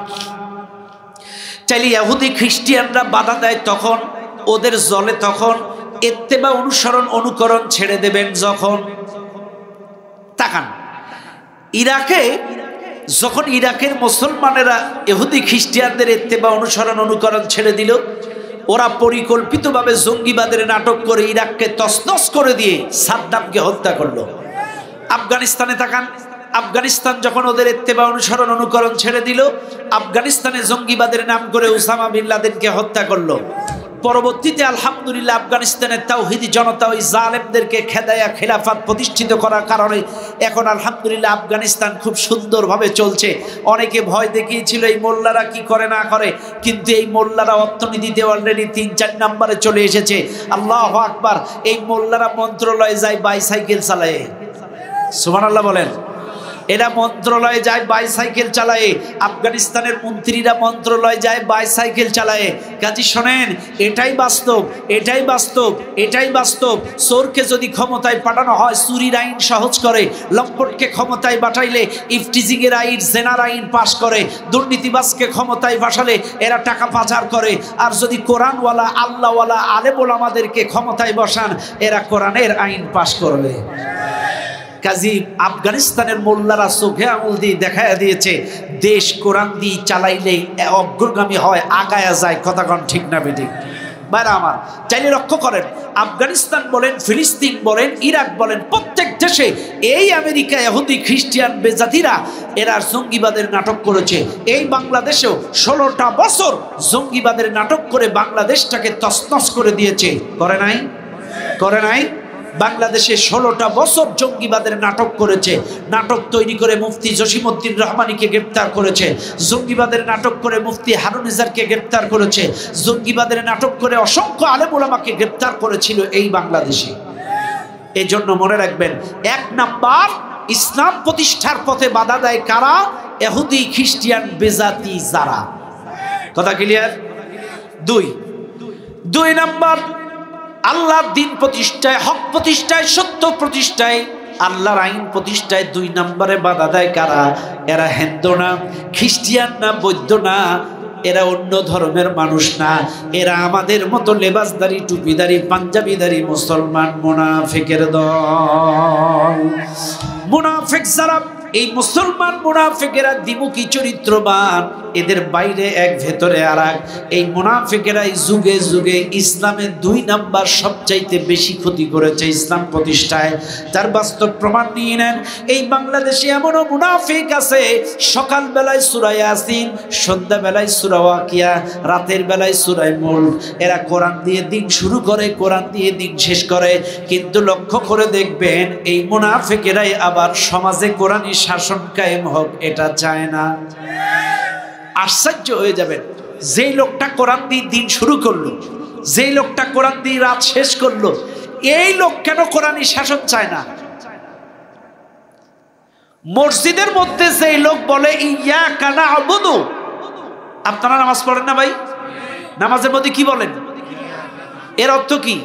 চাইলে ইহুদি খ্রিস্টিয়ানরা বাধা দেয় তখন, ওদের জলে তখন ইত্তেবা অনুসরণ অনুকরণ ছেড়ে দেবেন যখন। তাকান, ইরাকে যখন ইরাকের মুসলমানেরা ইহুদি খ্রিস্টিয়ানদের ইত্তেবা অনুসরণ অনুকরণ ছেড়ে দিল, ওরা পরিকল্পিতভাবে জঙ্গিবাদের নাটক করে ইরাককে তছনছ করে দিয়ে সাদ্দামকে হত্যা করলো। আফগানিস্তানে তাকান, আফগানিস্তান যখন ওদের ইত্তেবা অনুসরণ অনুকরণ ছেড়ে দিল, আফগানিস্তানে জঙ্গিবাদের নাম করে উসামা বিন লাদেনকে হত্যা করলো। পরবর্তীতে আলহামদুলিল্লাহ আফগানিস্তানের তাওহীদি জনতা ওই জালেমদেরকে খেদায়া খিলাফত প্রতিষ্ঠিত করার কারণে এখন আলহামদুলিল্লাহ আফগানিস্তান খুব সুন্দরভাবে চলছে। অনেকে ভয় দেখিয়েছিল এই মোল্লারা কি করে না করে, কিন্তু এই মোল্লারা অর্থনীতিতে অলরেডি 3-4 নম্বরে চলে এসেছে। আল্লাহু আকবার। এই মোল্লারা মন্ত্রণালয়ে যায় বাইসাইকেল চালায়। সুবহানাল্লাহ বলেন। এরা মন্ত্রণালয়ে যায় বাইসাইকেল চালায়। আফগানিস্তানের মন্ত্রীরা মন্ত্রণালয়ে যায় বাইসাইকেল চালায়। কাজী শোনেন, এটাই বাস্তব, এটাই বাস্তব, এটাই বাস্তব। চোরকে যদি ক্ষমতায় পাঠানো হয় চুরির আইন সহজ করে, লম্পটকে ক্ষমতায় পাঠাইলে ইফটিজিংয়ের আইন, জেনার আইন পাশ করে, দুর্নীতিবাজকে ক্ষমতায় বসালে এরা টাকা পাচার করে। আর যদি কোরআনওয়ালা আল্লাহওয়ালা আলেম ওলামাদেরকে ক্ষমতায় বসান, এরা কোরআনের আইন পাশ করবে। কাজী আফগানিস্তানের মোল্লারা চোখে আঙুল দিয়ে দেখায় দিয়েছে, দেশ কোরআন দিয়ে চালাইলেই অগ্রগামী হয়, আগায়া যায়। কথা কন ঠিক না বেঠিক? ভাইরা আমার, চাইলে লক্ষ্য করেন, আফগানিস্তান বলেন, ফিলিস্তিন বলেন, ইরাক বলেন, প্রত্যেক দেশে এই আমেরিকা ইহুদি খ্রিস্টিয়ান বেজাতিরা এরা জঙ্গিবাদের নাটক করেছে। এই বাংলাদেশেও 16টা বছর জঙ্গিবাদের নাটক করে বাংলাদেশটাকে তছনছ করে দিয়েছে। করে নাই? করে নাই? বাংলাদেশে 16টা বছর জঙ্গিবাদের নাটক করেছে। নাটক তৈরি করে মুফতি জসিমউদ্দিন রহমানীকে গ্রেপ্তার করেছে, জঙ্গিবাদের নাটক করে মুফতি হারুন নিজারকে গ্রেপ্তার করেছে, জঙ্গিবাদের নাটক করে অসংখ্য আলেম ওলামাকে গ্রেপ্তার করেছিল এই বাংলাদেশে। এই জন্য মনে রাখবেন, 1 নাম্বার ইসলাম প্রতিষ্ঠার পথে বাধা দেয় কারা? ইহুদি খ্রিস্টিয়ান বেজাতি যারা। কথা ক্লিয়ার? 2 নাম্বার আল্লাহর দিন প্রতিষ্ঠায়, হক প্রতিষ্ঠায়, সত্য প্রতিষ্ঠায়, আল্লাহর আইন প্রতিষ্ঠায় 2 নম্বরে বাধা দেয় কারা? এরা হিন্দু না, খ্রিস্টিয়ান না, বৌদ্ধ না, এরা অন্য ধর্মের মানুষ না, এরা আমাদের মতো লেবাসদারি, টুপিদারি, পাঞ্জাবিদারি মুসলমান মুনাফিকের দল। মুনাফিক যারা, এই মুসলমান মুনাফিকেরা দ্বিমুখী চরিত্রবান, এদের বাইরে এক ভেতরে আর এক। এই মুনাফিকেরাই যুগে যুগে ইসলামের 2 নাম্বার সবচাইতে বেশি ক্ষতি করেছে ইসলাম প্রতিষ্ঠায়। তার বাস্তব প্রমাণ নিয়ে নেন। এই বাংলাদেশে এমনও মুনাফিক আছে, সকাল বেলায় সূরা ইয়াসিন, সন্ধ্যা বেলায় সূরা ওয়াকিয়া, রাতের বেলায় সূরা মুলক। এরা কোরআন দিয়ে দিন শুরু করে, কোরআন দিয়ে দিন শেষ করে। কিন্তু লক্ষ্য করে দেখবেন, এই মুনাফিকেরাই আবার সমাজে কোরআনী শাসন কায়েম হোক এটা চায় না। আশ্চর্য হয়ে যাবেন, যেই লোকটা কোরআন দিয়ে দিন শুরু করলো, যেই লোকটা কোরআন দিয়ে রাত শেষ করলো, এই লোক কেন কোরআনী শাসন চায় না? মসজিদের মধ্যে যেই লোক বলে ইয়াকা না'বুদু, আপনারা নামাজ পড়েন না ভাই? নামাজের মধ্যে কি বলেন? এর অর্থ কি?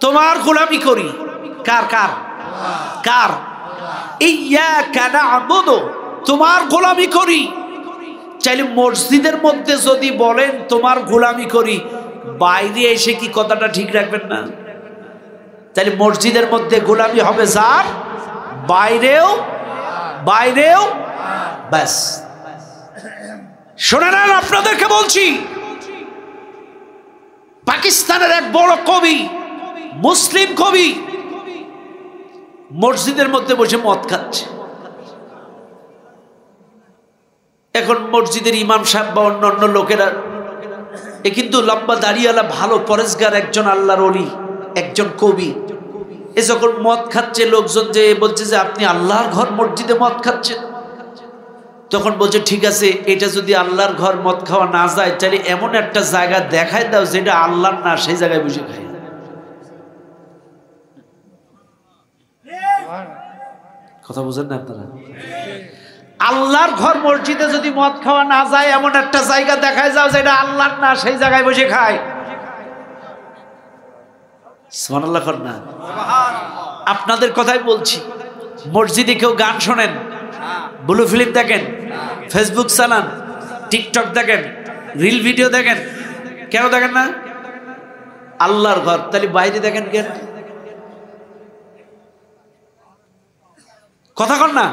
তোমার গোলামি করি। কার? কার? কার? ইয়াকা না'বুদু, তোমার গোলামি করি। চাইলে মসজিদের মধ্যে যদি বলেন তোমার গোলামি করি, বাইরে এসে কি কথাটা ঠিক রাখবেন না? তাহলে মসজিদের মধ্যে গোলামি হবে যার, বাইরেও ব্যাস। শোনেন, আপনাদেরকে বলছি, পাকিস্তানের এক বড় কবি, মুসলিম কবি, মসজিদের মধ্যে বসে মদ খাচ্ছে। এখন মসজিদের ইমাম সাহেব বা অন্যান্য লোকেরা, এ কিন্তু লম্বা দাড়িওয়ালা ভালো পরেশগার একজন আল্লাহর ওলি, একজন কবি, এ যখন মদ খাচ্ছে, লোকজন যে বলছে যে আপনি আল্লাহর ঘর মসজিদে মদ খাচ্ছেন, তখন বলছে ঠিক আছে, এটা যদি আল্লাহর ঘর মদ খাওয়া না যায়, তাহলে এমন একটা জায়গা দেখায় দাও যেটা আল্লাহর না, সেই জায়গায় বসে খাই। কথা বুঝেন না আপনারা? আল্লাহর ঘর মসজিদে যদি মদ খাওয়া না যায়, এমন একটা জায়গা দেখায় যাও যেটা আল্লাহর না, সেই জায়গায় বসে খায়। সুবহানাল্লাহ কর না। আপনাদের কথাই বলছি, মসজিদে কেউ গান শোনেন, ব্লু ফিল্ম দেখেন, ফেসবুক চালান, টিকটক দেখেন, রিল ভিডিও দেখেন, কেন দেখেন না? আল্লাহর ঘর, তাহলে বাইরে দেখেন কেন? কথা কন না।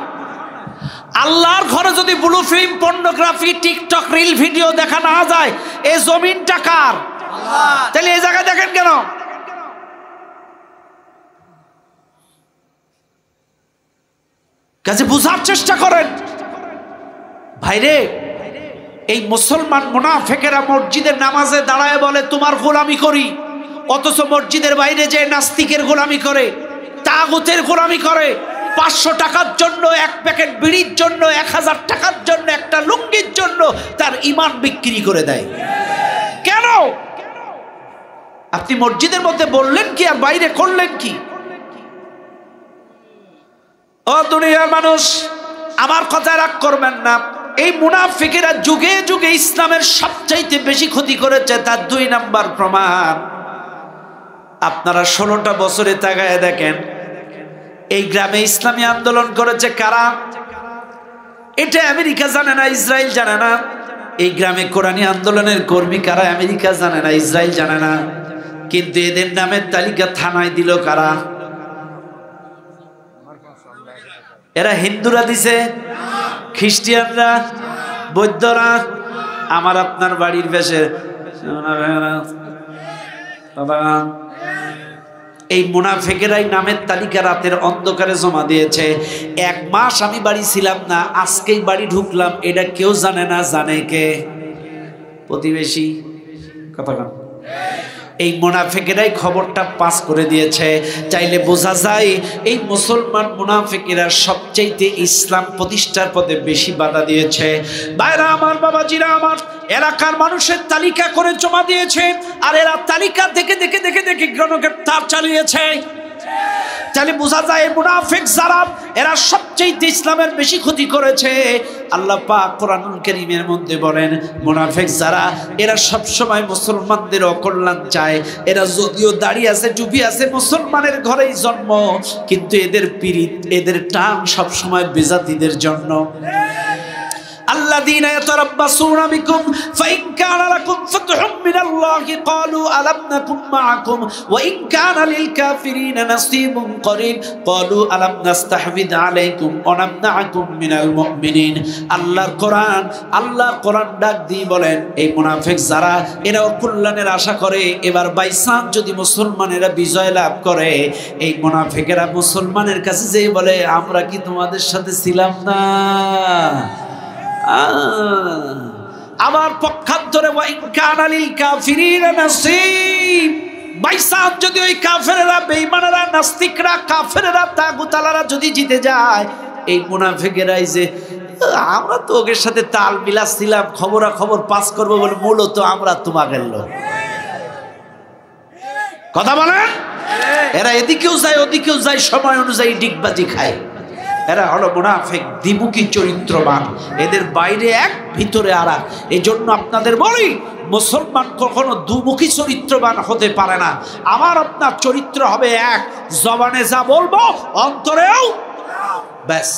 আল্লাহর ঘরে যদি blue film, pornography, TikTok, reel video দেখা না যায়, এই জমিনটা কার? তাহলে এই জায়গায় দেখেন কেন? কাজে বুঝার চেষ্টা করেন ভাইরে। এই মুসলমান মুনাফিকেরা মসজিদের নামাজে দাঁড়ায় বলে তোমার গোলামি করি, অথচ মসজিদের বাইরে যে নাস্তিকের গোলামি করে, তাগুতের গোলামি করে, 500 টাকার জন্য, এক প্যাকেট বিড়ির জন্য, 1000 টাকার জন্য, একটা লুঙ্গির জন্য তার ঈমান বিক্রি করে দেয়। কেন? আপনি মসজিদের মধ্যে বললেন কি আর বাইরে করলেন কি? ও দুনিয়ার মানুষ, আমার কথায় রাগ করবেন না। এই মুনাফিকেরা যুগে যুগে ইসলামের সবচাইতে বেশি ক্ষতি করেছে, তার 2 নাম্বার প্রমাণ আপনারা 16টা বছরে তাকায় দেখেন, এই গ্রামে ইসলামী আন্দোলন করেছে কারা? এটা আমেরিকা জানে না, ইসরায়েল জানে না। এই গ্রামে কোরআনী আন্দোলনের কর্মী কারা? আমেরিকা জানে না, ইসরায়েল জানে না। কিন্তু এদের নামের তালিকা থানায় দিল কারা? এরা হিন্দুরা দিছে, খ্রিস্টানরা, বৌদ্ধরা, আমার আপনার বাড়ির বেশে এই মুনাফিকেরাই নামের তালিকা রাতের অন্ধকারে জমা দিয়েছে। 1 মাস আমি বাড়ি ছিলাম না, আজকেই বাড়ি ঢুকলাম, এটা কেউ জানে না। জানে কে? প্রতিবেশী। কথা বল। এই মুনাফিকেরাই খবরটা পাস করে দিয়েছে। চাইলে বোঝা যায় এই মুসলমান মুনাফিকেরা সবচাইতে ইসলাম প্রতিষ্ঠার পথে বেশি বাধা দিয়েছে। ভাইরা আমার, বাবাজিরা আমার, এলাকার মানুষের তালিকা করে জমা দিয়েছে, আর এরা তালিকা দেখে দেখে দেখে দেখে গণগ্রেফতার চালিয়েছে। তাহলে বোঝা যায় মুনাফিক যারা, এরা সবচেয়ে ইসলামের বেশি ক্ষতি করেছে। আল্লাহ পাক কোরআনুল কারীমের মধ্যে বলেন, মুনাফিক যারা, এরা সব সময় মুসলমানদের অকল্যাণ চায়। এরা যদিও দাড়ি আছে, টুপি আছে, মুসলমানের ঘরেই জন্ম, কিন্তু এদের পীড়িত, এদের টান সব সময় বেজাতিদের জন্য। الذين يتربصون بكم فإن كان لكم فتح من الله قالوا ألم نكن معكم وإن كان للكافرين نصيب قريب قالوا ألم نستحوذ عليكم ونمنعكم من المؤمنين। আল্লাহর কোরআন ডাক দিয়ে বলেন, এই মুনাফিক যারা, এরা কল্যাণের আশা করে, এবার বাইসান যদি মুসলমানেরা বিজয় লাভ করে, এই মুনাফিকেরা মুসলমানের কাছে যেই বলে, আমরা কি তোমাদের সাথে ছিলাম না? আমার পক্ষান্তরে যদি ওই কাফেরেরা, বেঈমানেরা, নাস্তিকরা, কাফেরেরা, তাগুতালারা যদি জিতে যায়, এই মুনাফিকেরাই যে আমরা তো ওদের সাথে তাল মিলাচ্ছিলাম, খবরাখবর পাস করবো বলে, মূলত আমরা তোমাদের লোক। কথা বলেন। এরা এদিকেও যায় ওদিকেও যায়, সময় অনুযায়ী ডিগবাজি খায়। এরা হলো মুনাফিক, দ্বিমুখী চরিত্রবান। এদের বাইরে এক, ভিতরে আরেক। এই জন্য আপনাদের বলি, মুসলমান কখনো দুমুখী চরিত্রবান হতে পারে না। আমার আপনার চরিত্র হবে এক, জবানে যা বলবো অন্তরেও ব্যাস।